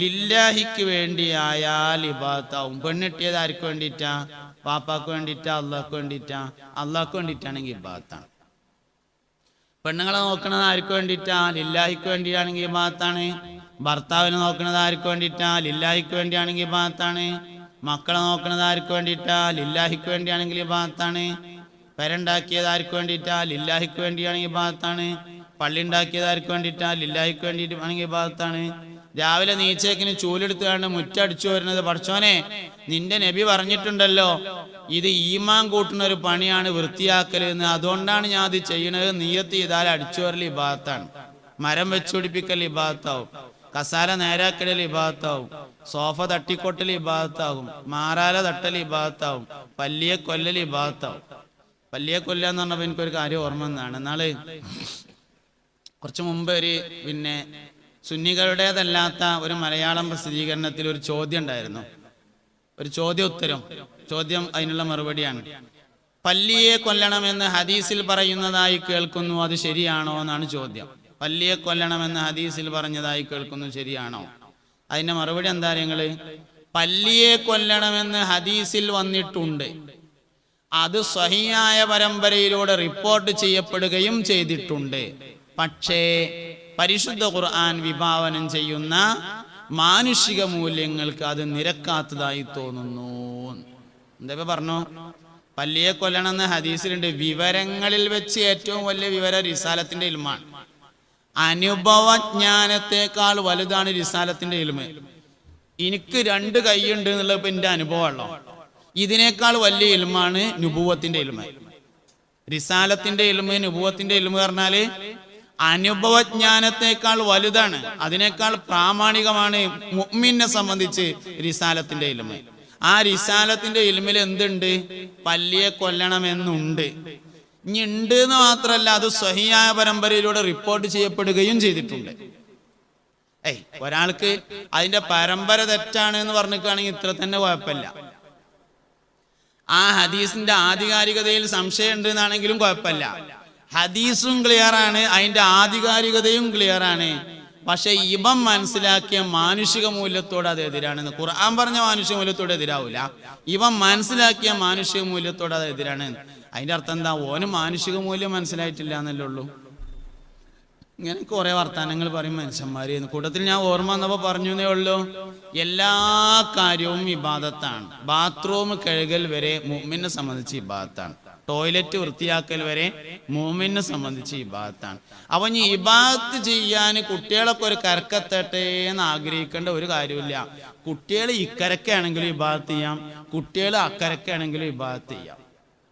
ലില്ലാഹിക്ക് വേണ്ടിയായാൽ ഇബാദത്താവും. പെണ്ണിട്ടിയത് ആർക്ക് വേണ്ടിയിട്ടാ? പാപ്പാക്ക് വേണ്ടിയിട്ടാ? അള്ളാഹ്ക്ക് വേണ്ടിയിട്ടാ? അള്ളാഹ്ക്ക് വേണ്ടിയിട്ടാണെങ്കിൽ ഇബാദത്താണ്. പെണ്ണുങ്ങളെ നോക്കണത് ആർക്ക് വേണ്ടിയിട്ടാ? ലില്ലാഹിക്ക് വേണ്ടിയാണെങ്കിൽ ഇബാദത്താണ്. ഭർത്താവിനെ നോക്കണത് ആർക്ക് വേണ്ടിയിട്ടാ? ലില്ലാഹിക്ക് വേണ്ടിയാണെങ്കിൽ ഇബാദത്താണ്. മക്കളെ നോക്കണത് ആർക്ക് വേണ്ടിയിട്ടാ? ലില്ലാഹിക്ക് വേണ്ടിയാണെങ്കിൽ ഇബാദത്താണ്. പെരണ്ടാക്കിയത് ആർക്ക് വേണ്ടിയിട്ടാ? ലില്ലാഹിക്ക് വേണ്ടിയാണെങ്കിൽ ഇബാദത്താണ്. പള്ളി ഉണ്ടാക്കിയത് ആർക്ക് വേണ്ടിയിട്ടാ? ലില്ലാഹിക്ക് വേണ്ടിയിട്ട് ആണെങ്കിൽ ഇബാദത്താണ്. രാവിലെ നീച്ചേക്കിന് ചൂലെടുത്ത് കണ്ട് മുറ്റടിച്ചു വരുന്നത്, പഠിച്ചോനെ നിന്റെ നബി പറഞ്ഞിട്ടുണ്ടല്ലോ ഇത് ഈമാൻ കൂട്ടുന്ന ഒരു പണിയാണ് വൃത്തിയാക്കൽ എന്ന്, അതുകൊണ്ടാണ് ഞാൻ അത് ചെയ്യണത്. നീയത്ത് ചെയ്താൽ അടിച്ചു വരൽ ഇബാദത്താണ്. മരം വെച്ചുപിടിപ്പിക്കൽ ഇബാദത്താവും. കസാല നേരാക്കൽ ഇബാദത്താവും. സോഫ തട്ടിക്കൊട്ടൽ ഇബാദത്താകും. മാറാല തട്ടൽ ഇബാദത്താവും. പല്ലിയെ കൊല്ലൽ ഇബാദത്താവും. പല്ലിയെ കൊല്ലുക എന്ന് പറഞ്ഞപ്പോൾ എനിക്കൊരു കാര്യം ഓർമ്മ വന്നതാണ്. എന്നാള് കുറച്ച് മുമ്പ് സുന്നികളുടേതല്ലാത്ത ഒരു മലയാളം പ്രസിദ്ധീകരണത്തിൽ ഒരു ചോദ്യം ഉണ്ടായിരുന്നു. ഒരു ചോദ്യം അതിനുള്ള മറുപടിയാണ്. പല്ലിയെ കൊല്ലണമെന്ന് ഹദീസിൽ പറയുന്നതായി കേൾക്കുന്നു, അത് ശരിയാണോ എന്നാണ് ചോദ്യം. പല്ലിയെ കൊല്ലണമെന്ന് ഹദീസിൽ പറഞ്ഞതായി കേൾക്കുന്നു, ശരിയാണോ? അതിന്റെ മറുപടി എന്താ നിങ്ങള്? പല്ലിയെ കൊല്ലണമെന്ന് ഹദീസിൽ വന്നിട്ടുണ്ട്, അത് സ്വഹീഹായ പരമ്പരയിലൂടെ റിപ്പോർട്ട് ചെയ്യപ്പെടുകയും ചെയ്തിട്ടുണ്ട്. പക്ഷേ പരിശുദ്ധ ഖുർആൻ വിഭാവനം ചെയ്യുന്ന മാനുഷിക മൂല്യങ്ങൾക്ക് അത് നിരക്കാത്തതായി തോന്നുന്നു. എന്താ പറഞ്ഞു? പല്ലിയെ കൊല്ലണമെന്ന് ഹദീസിലുണ്ട്. വിവരങ്ങളിൽ വെച്ച് ഏറ്റവും വലിയ വിവരം റിസാലത്തിന്റെ ഇൽമാണ്. അനുഭവജ്ഞാനത്തെക്കാൾ വലുതാണ് റിസാലത്തിന്റെ ഇൽമ. എനിക്ക് 2 കൈയുണ്ട് എന്നുള്ളത് ഇപ്പൊ എന്റെ അനുഭവമല്ലോ. ഇതിനേക്കാൾ വലിയ ഇൽമാണ് നുബുവത്തിന്റെ ഇൽമ. റിസാലത്തിന്റെ ഇൽമ, നുബുവത്തിന്റെ ഇൽമ പറഞ്ഞാല് അനുഭവജ്ഞാനത്തെക്കാൾ വലുതാണ്. അതിനേക്കാൾ പ്രാമാണികമാണ് മുഅ്മിനെ സംബന്ധിച്ച് റിസാലത്തിന്റെ ഇൽമ. ആ റിസാലത്തിന്റെ ഇൽമിൽ എന്തുണ്ട്? പല്ലിയെ കൊല്ലണമെന്നുണ്ട്. ഇനി ഉണ്ട് എന്ന് മാത്രമല്ല, അത് സ്വഹീഹായ പരമ്പരയിലൂടെ റിപ്പോർട്ട് ചെയ്യപ്പെടുകയും ചെയ്തിട്ടുണ്ട്. ഒരാൾക്ക് അതിന്റെ പരമ്പര തെറ്റാണ് എന്ന് പറഞ്ഞിട്ടാണെങ്കിൽ ഇത്ര തന്നെ കുഴപ്പമില്ല. ആ ഹദീസിന്റെ ആധികാരികതയിൽ സംശയം ഉണ്ട് എന്നാണെങ്കിലും കുഴപ്പമില്ല. ഹദീസും ക്ലിയറാണ്, അതിന്റെ ആധികാരികതയും ക്ലിയറാണ്. പക്ഷെ ഇവൻ മനസ്സിലാക്കിയ മാനുഷിക മൂല്യത്തോട് അത് എതിരാണെന്ന്. ഖുർആൻ പറഞ്ഞ മാനുഷിക മൂല്യത്തോട് എതിരാവൂല, ഇവൻ മനസ്സിലാക്കിയ മാനുഷിക മൂല്യത്തോട് അത് എതിരാണ്. അതിന്റെ അർത്ഥം എന്താ? ഓന് മാനുഷിക മൂല്യം മനസ്സിലായിട്ടില്ല എന്നല്ലേ ഉള്ളൂ. ഇങ്ങനെ കുറെ വർത്താനങ്ങൾ പറയും മനുഷ്യന്മാര്. കൂട്ടത്തിൽ ഞാൻ ഓർമ്മ വന്നപ്പോൾ പറഞ്ഞു എന്നേ ഉള്ളൂ, എല്ലാ കാര്യവും ഇബാദത്താണ്. ബാത്റൂം കഴുകൽ വരെ മുഅ്മിനെ സംബന്ധിച്ച് ഇബാദത്താണ്. ടോയ്ലറ്റ് വൃത്തിയാക്കൽ വരെ മുഅ്മിനെ സംബന്ധിച്ച് ഇബാദത്താണ്. അപ്പൊ ഈ ഇബാദത്ത് ചെയ്യാൻ കുട്ടികളൊക്കെ ഒരു കരക്കെത്തട്ടെ എന്ന് ആഗ്രഹിക്കേണ്ട ഒരു കാര്യമില്ല. കുട്ടികൾ ഇക്കരക്കാണെങ്കിലും ഇബാദത്ത് ചെയ്യാം, കുട്ടികൾ അക്കരക്കാണെങ്കിലും ഇബാദത്ത് ചെയ്യാം.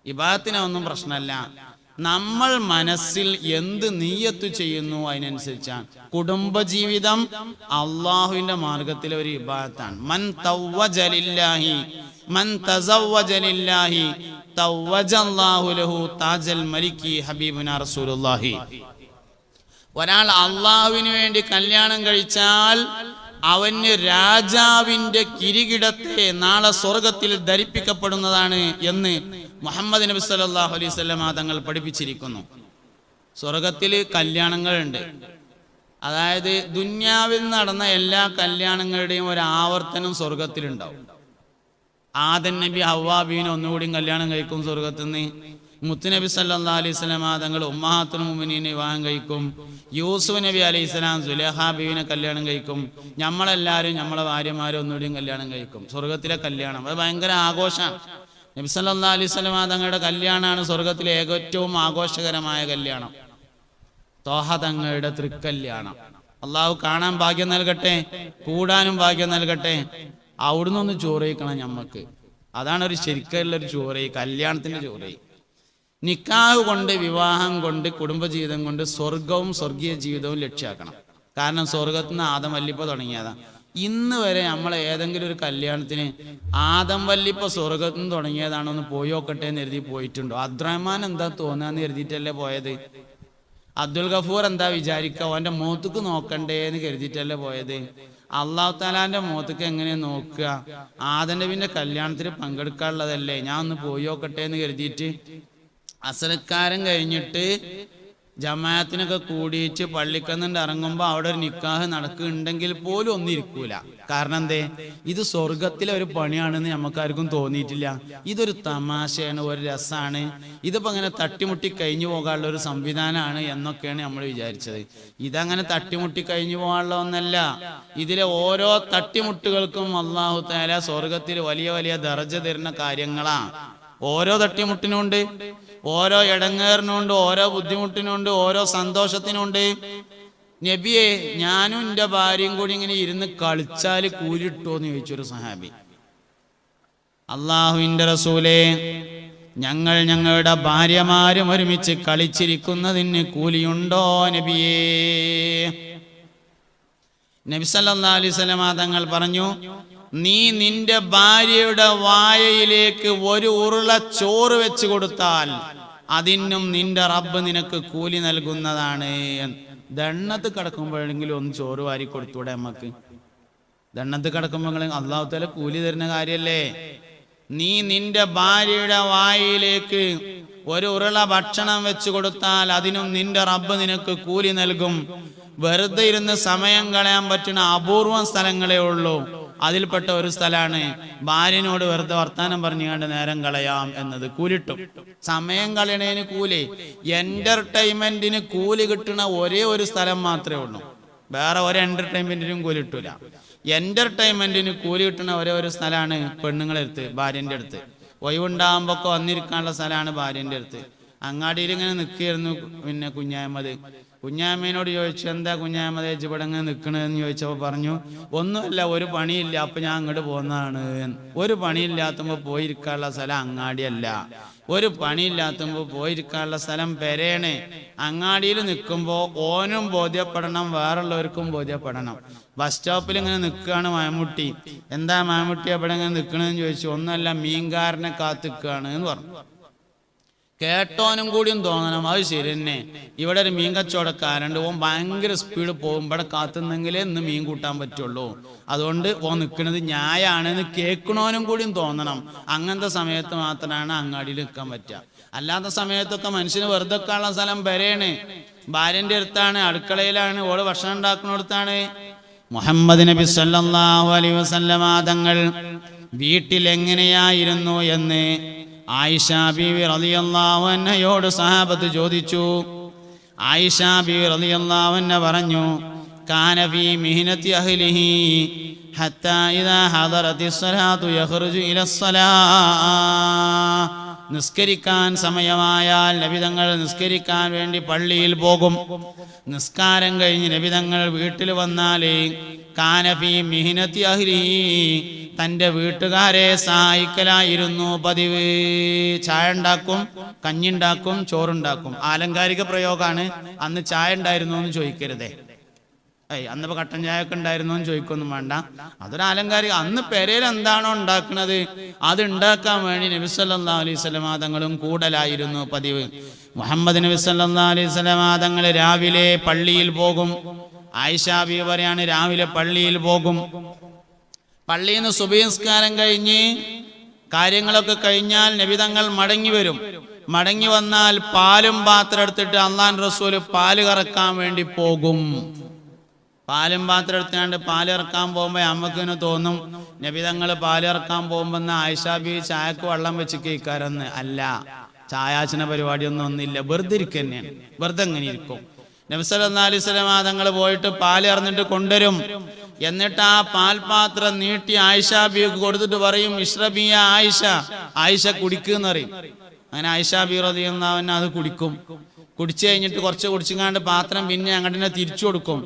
ഇബാദത്തിനൊന്നും പ്രശ്നമല്ല. നമ്മൾ മനസ്സിൽ എന്ത് നിയ്യത്ത് ചെയ്യുന്നു അതിനനുസരിച്ചാണ്. കുടുംബജീവിതം അള്ളാഹുവിന്റെ മാർഗത്തിലെ ഒരു ഇബാദത്താണ്. മൻ തവ്വജ ലില്ലാഹി മൻ തസവ്വജ ലില്ലാഹി തവ്വജല്ലാഹു ലഹു താജൽ മലിക്കി ഹബീബുനാ റസൂലുള്ളാഹി. ഒരാൾ അള്ളാഹുവിന് വേണ്ടി കല്യാണം കഴിച്ചാൽ അവന് രാജാവിന്റെ കിരീടത്തെ നാളെ സ്വർഗത്തിൽ ധരിപ്പിക്കപ്പെടുന്നതാണ് എന്ന് മുഹമ്മദ് നബി സല്ലല്ലാഹു അലൈഹി വസല്ലം തങ്ങൾ പഠിപ്പിച്ചിരിക്കുന്നു. സ്വർഗത്തിൽ കല്യാണങ്ങളുണ്ട്. അതായത് ദുന്യാവിൽ നടന്ന എല്ലാ കല്യാണങ്ങളുടെയും ഒരു ആവർത്തനം സ്വർഗത്തിലുണ്ടാവും. ആദം നബി ഹവ്വാ ബീവിനെ ഒന്നുകൂടി കല്യാണം കഴിക്കും സ്വർഗത്തിൽ നിന്ന്. മുത്തുനബി സല്ലല്ലാഹു അലൈഹി വസല്ലം തങ്ങൾ ഉമ്മഹാത്തുൽ മുഅ്മിനീനെ വിവാഹം കഴിക്കും. യൂസുഫ് നബി അലൈഹി സ്വലാം സുലൈഹാ ബീവിനെ കല്യാണം കഴിക്കും. നമ്മളെല്ലാവരും നമ്മളെ ഭാര്യമാരെ ഒന്നുകൂടിയും കല്യാണം കഴിക്കും. സ്വർഗത്തിലെ കല്യാണം അത് ഭയങ്കര ആഘോഷമാണ്. നബി സല്ലല്ലാഹു അലൈഹി വസല്ലം തങ്ങളുടെ കല്യാണമാണ് സ്വർഗത്തിലെ ഏറ്റവും ആഘോഷകരമായ കല്യാണം. ത്വാഹ തങ്ങളുടെ തൃക്കല്യാണം. അള്ളാഹു കാണാൻ ഭാഗ്യം നൽകട്ടെ, കൂടാനും ഭാഗ്യം നൽകട്ടെ. അവിടുന്ന് ഒന്ന് ചോറയിക്കണം ഞമ്മക്ക്. അതാണ് ഒരു ശരിക്കുള്ളൊരു ചോറയി, കല്യാണത്തിന്റെ ചോറയി. നിക്കാഹ് കൊണ്ട്, വിവാഹം കൊണ്ട്, കുടുംബജീവിതം കൊണ്ട് സ്വർഗവും സ്വർഗീയ ജീവിതവും ലക്ഷ്യമാക്കണം. കാരണം സ്വർഗത്തിൽ നിന്ന് ആദം വല്ലിപ്പ തുടങ്ങിയതാണ്. ഇന്ന് വരെ നമ്മളെ ഏതെങ്കിലും ഒരു കല്യാണത്തിന് ആദം വല്ലിപ്പ സ്വർഗത്തിൽ നിന്ന് തുടങ്ങിയതാണോ ഒന്ന് പോയി നോക്കട്ടെ എന്ന് എഴുതി പോയിട്ടുണ്ടോ? അബ്ദുറഹ്മാൻ എന്താ തോന്നാന്ന് എഴുതിയിട്ടല്ലേ പോയത്? അബ്ദുൽ ഗഫൂർ എന്താ വിചാരിക്കുക? അവന്റെ മോത്തുക്ക് നോക്കണ്ടേ എന്ന് കരുതിയിട്ടല്ലേ പോയത്? അള്ളാഹു താലാന്റെ മോത്തുക്ക് എങ്ങനെ നോക്കുക? ആദം നബിന്റെ കല്യാണത്തിന് പങ്കെടുക്കാനുള്ളതല്ലേ, ഞാൻ ഒന്ന് പോയി നോക്കട്ടെ എന്ന് കരുതിയിട്ട് അസരക്കാരൻ കഴിഞ്ഞിട്ട് ജമാഅത്തിനൊക്കെ കൂടിയിട്ട് പള്ളിക്കന്നിട്ട് ഇറങ്ങുമ്പോൾ അവിടെ ഒരു നിക്കാഹ് നടക്കുന്നുണ്ടെങ്കിൽ പോലും ഒന്നും ഇരിക്കൂല. കാരണം എന്തേ? ഇത് സ്വർഗത്തിലെ ഒരു പണിയാണെന്ന് നമുക്കാർക്കും തോന്നിയിട്ടില്ല. ഇതൊരു തമാശയാണ്, ഒരു രസമാണ്. ഇതിപ്പോൾ അങ്ങനെ തട്ടിമുട്ടി കഴിഞ്ഞു പോകാനുള്ള ഒരു സംവിധാനമാണ് എന്നൊക്കെയാണ് നമ്മൾ വിചാരിച്ചത്. ഇതങ്ങനെ തട്ടിമുട്ടി കഴിഞ്ഞു പോകാനുള്ള ഒന്നല്ല. ഇതിലെ ഓരോ തട്ടിമുട്ടുകൾക്കും അല്ലാഹു തആല സ്വർഗത്തിൽ വലിയ വലിയ ദർജ തരുന്ന കാര്യങ്ങളാണ്. ഓരോ തട്ടിമുട്ടിനുണ്ട്, ഓരോ ഇടങ്ങേറിനുണ്ട്, ഓരോ ബുദ്ധിമുട്ടിനുണ്ട്, ഓരോ സന്തോഷത്തിനുണ്ട്. നബിയെ, ഞാനും എൻ്റെ ഭാര്യയും കൂടി ഇങ്ങനെ ഇരുന്ന് കളിച്ചാൽ കൂലിട്ടോ എന്ന് ചോദിച്ചൊരു സഹാബി. അള്ളാഹുവിൻ്റെ റസൂലേ, ഞങ്ങളുടെ ഭാര്യമാരും ഒരുമിച്ച് കളിച്ചിരിക്കുന്നതിന് കൂലിയുണ്ടോ നബിയേ? നബി സല്ലല്ലാഹു അലൈഹി വസല്ലം തങ്ങൾ പറഞ്ഞു, നീ നിന്റെ ഭാര്യയുടെ വായയിലേക്ക് ഒരു ഉരുള ചോറ് വെച്ച് കൊടുത്താൽ അതിനും നിന്റെ റബ്ബ് നിനക്ക് കൂലി നൽകുന്നതാണ്. ദണ്ണത്ത് കിടക്കുമ്പോഴെങ്കിലും ഒന്ന് ചോറ് വാരി കൊടുത്തൂടെ നമുക്ക്? ദണ്ണത്ത് കിടക്കുമ്പോൾ അല്ലാഹു തആല കൂലി തരുന്ന കാര്യല്ലേ? നീ നിന്റെ ഭാര്യയുടെ വായയിലേക്ക് ഒരു ഉരുള ഭക്ഷണം വെച്ച് കൊടുത്താൽ അതിനും നിന്റെ റബ്ബ് നിനക്ക് കൂലി നൽകും. വെറുതെ ഇരുന്ന് സമയം കളയാൻ പറ്റുന്ന അപൂർവം സ്ഥലങ്ങളേ ഉള്ളൂ. അതിൽപ്പെട്ട ഒരു സ്ഥലമാണ് ഭാര്യനോട് വെറുതെ വർത്താനം പറഞ്ഞുകൊണ്ട് നേരം കളയാം എന്നത്. കൂലിട്ടും. സമയം കളയണേന് കൂലി, എന്റർടൈൻമെന്റിന് കൂലി കിട്ടുന്ന ഒരേ ഒരു സ്ഥലം മാത്രമേ ഉള്ളൂ. വേറെ ഒരു എന്റർടൈൻമെന്റിനും കൂലി കിട്ടൂല. എന്റർടൈൻമെന്റിന് കൂലി കിട്ടുന്ന ഒരേ ഒരു സ്ഥലമാണ് പെണ്ണുങ്ങളെ അടുത്ത്, ഭാര്യന്റെ അടുത്ത്. ഒഴിവുണ്ടാകുമ്പോ വന്നിരിക്കാനുള്ള സ്ഥലമാണ് ഭാര്യന്റെ അടുത്ത്. അങ്ങാടിയിൽ ഇങ്ങനെ നിൽക്കുകയായിരുന്നു പിന്നെ കുഞ്ഞാമ്മേനോട് ചോദിച്ചു, എന്താ കുഞ്ഞാമ്മ ഇവിടെ ഇങ്ങനെ നിൽക്കണെന്ന് ചോദിച്ചപ്പോൾ പറഞ്ഞു, ഒന്നുമല്ല, ഒരു പണിയില്ല, അപ്പൊ ഞാൻ അങ്ങോട്ട് പോകുന്നതാണ്. ഒരു പണിയില്ലാത്തുമ്പോൾ പോയിരിക്കാനുള്ള സ്ഥലം അങ്ങാടിയല്ല, ഒരു പണിയില്ലാത്തുമ്പോൾ പോയിരിക്കാനുള്ള സ്ഥലം പെരേണ്. അങ്ങാടിയിൽ നിൽക്കുമ്പോൾ ഓനും ബോധ്യപ്പെടണം, വേറുള്ളവർക്കും ബോധ്യപ്പെടണം. ബസ് സ്റ്റോപ്പിൽ ഇങ്ങനെ നിൽക്കുകയാണ് മാമുട്ടി. എന്താ മാമുട്ടി എവിടെ ഇങ്ങനെ നിൽക്കണെന്ന് ചോദിച്ചു. ഒന്നല്ല, മീൻകാരനെ കാത്തിക്കുകയാണ് എന്ന് പറഞ്ഞു. കേട്ടോനും കൂടിയും തോന്നണം അത് ശരി തന്നെ, ഇവിടെ ഒരു മീൻ കച്ചവടക്കാരുണ്ട്, ഓൻ ഭയങ്കര സ്പീഡ് പോകും, ഇവിടെ കാത്തുന്നെങ്കിലേ ഇന്ന് മീൻ കൂട്ടാൻ പറ്റുള്ളൂ, അതുകൊണ്ട് ഓൻ നിൽക്കുന്നത് ന്യായാണെന്ന് കേൾക്കണോനും കൂടിയും തോന്നണം. അങ്ങനത്തെ സമയത്ത് മാത്രമാണ് അങ്ങാടിയിൽ നിൽക്കാൻ പറ്റുക. അല്ലാത്ത സമയത്തൊക്കെ മനുഷ്യന് വെറുതെ ഉള്ള സ്ഥലം പെരയാണ്, ഭാര്യന്റെ അടുത്താണ്, അടുക്കളയിലാണ്, ഓള് ഭക്ഷണം ഉണ്ടാക്കുന്നിടത്താണ്. മുഹമ്മദ് നബി സല്ലല്ലാഹു അലൈഹി വസല്ലമ തങ്ങൾ വീട്ടിൽ എങ്ങനെയായിരുന്നു എന്ന് ആയിഷ ബീവി റളിയല്ലാഹു അൻഹയോട് സഹാബത്ത് ചോദിച്ചു. ആയിഷ ബീവി റളിയല്ലാഹു അൻഹ പറഞ്ഞു, കാന ഫീ മിഹ്നതി അഹ്ലിഹി ഹത്താ ഇദാ ഹദറത്തിസ് സ്വലാത്തു യഖ്റുജു ഇലസ്സലാ. നിസ്കരിക്കാൻ സമയമായാൽ നബിതങ്ങൾ നിസ്കരിക്കാൻ വേണ്ടി പള്ളിയിൽ പോകും. നിസ്കാരം കഴിഞ്ഞ് നബിതങ്ങൾ വീട്ടിൽ വന്നാലേ കാനഫി മിഹിനത്തി അഹ്ലിഹി, തൻ്റെ വീട്ടുകാരെ സഹായിക്കലായിരുന്നു പതിവ്. ചായ ഉണ്ടാക്കും, കഞ്ഞിണ്ടാക്കും, ചോറുണ്ടാക്കും. ആലങ്കാരിക പ്രയോഗമാണ്. അന്ന് ചായ ഉണ്ടായിരുന്നു എന്ന് ചോദിക്കരുതേ. അന്നിപ്പോ കട്ടൻ ചായ ഒക്കെ ഉണ്ടായിരുന്നു എന്ന് ചോദിക്കൊന്നും വേണ്ട, അതൊരു ആലങ്കാരിക. അന്ന് പെരയിൽ എന്താണോ ഉണ്ടാക്കുന്നത് അത് ഉണ്ടാക്കാൻ വേണ്ടി നബി സല്ലല്ലാഹു അലൈഹി വസല്ലം തങ്ങളും കൂടലായിരുന്നു പതിവ്. മുഹമ്മദ് നബി സല്ലല്ലാഹു അലൈഹി വസല്ലം തങ്ങൾ രാവിലെ പള്ളിയിൽ പോകും. ആയിഷ ബീവി പറയാണ്, രാവിലെ പള്ളിയിൽ പോകും. പള്ളിയിൽ നിന്ന് സുബഹി നിസ്കാരം കഴിഞ്ഞ് കാര്യങ്ങളൊക്കെ കഴിഞ്ഞാൽ നബി തങ്ങൾ മടങ്ങി വരും. മടങ്ങി വന്നാൽ പാലും പാത്രം എടുത്തിട്ട് അല്ലാഹുവിന്റെ റസൂല് പാല് കറക്കാൻ വേണ്ടി പോകും. പാലും പാത്രം എടുത്തുകൊണ്ട് പാല് ഇറക്കാൻ പോകുമ്പോൾ അമ്മക്കിന് തോന്നും നബി തങ്ങൾ പാല് ഇറക്കാൻ പോകുമ്പോ ആയിഷ ബീവി ചായക്ക് വെള്ളം വെച്ച് കേൾക്കാരെന്ന്. അല്ല, ചായാച്ചന പരിപാടിയൊന്നും ഒന്നില്ല, വെറുതെ ഇരിക്കുക തന്നെയാണ്. വെറുതെ എങ്ങനെ ഇരിക്കും. നബി സല്ലല്ലാഹു അലൈഹി വസല്ലം തങ്ങൾ പോയിട്ട് പാല് ഇറന്നിട്ട് കൊണ്ടുവരും. എന്നിട്ട് ആ പാൽപാത്രം നീട്ടി ആയിഷ ബീവിക്ക് കൊടുത്തിട്ട് പറയും, ഇഷ്റബിയ ആയിഷ, ആയിഷ കുടിക്കുന്ന പറയും. അങ്ങനെ ആയിഷ ബീവി റളിയല്ലാഹു അൻഹ അത് കുടിക്കും. കുടിച്ചു കഴിഞ്ഞിട്ട് കുറച്ച് കുടിച്ചുകാണ്ട് പാത്രം പിന്നെ അങ്ങോട്ട് തിരിച്ചു കൊടുക്കും.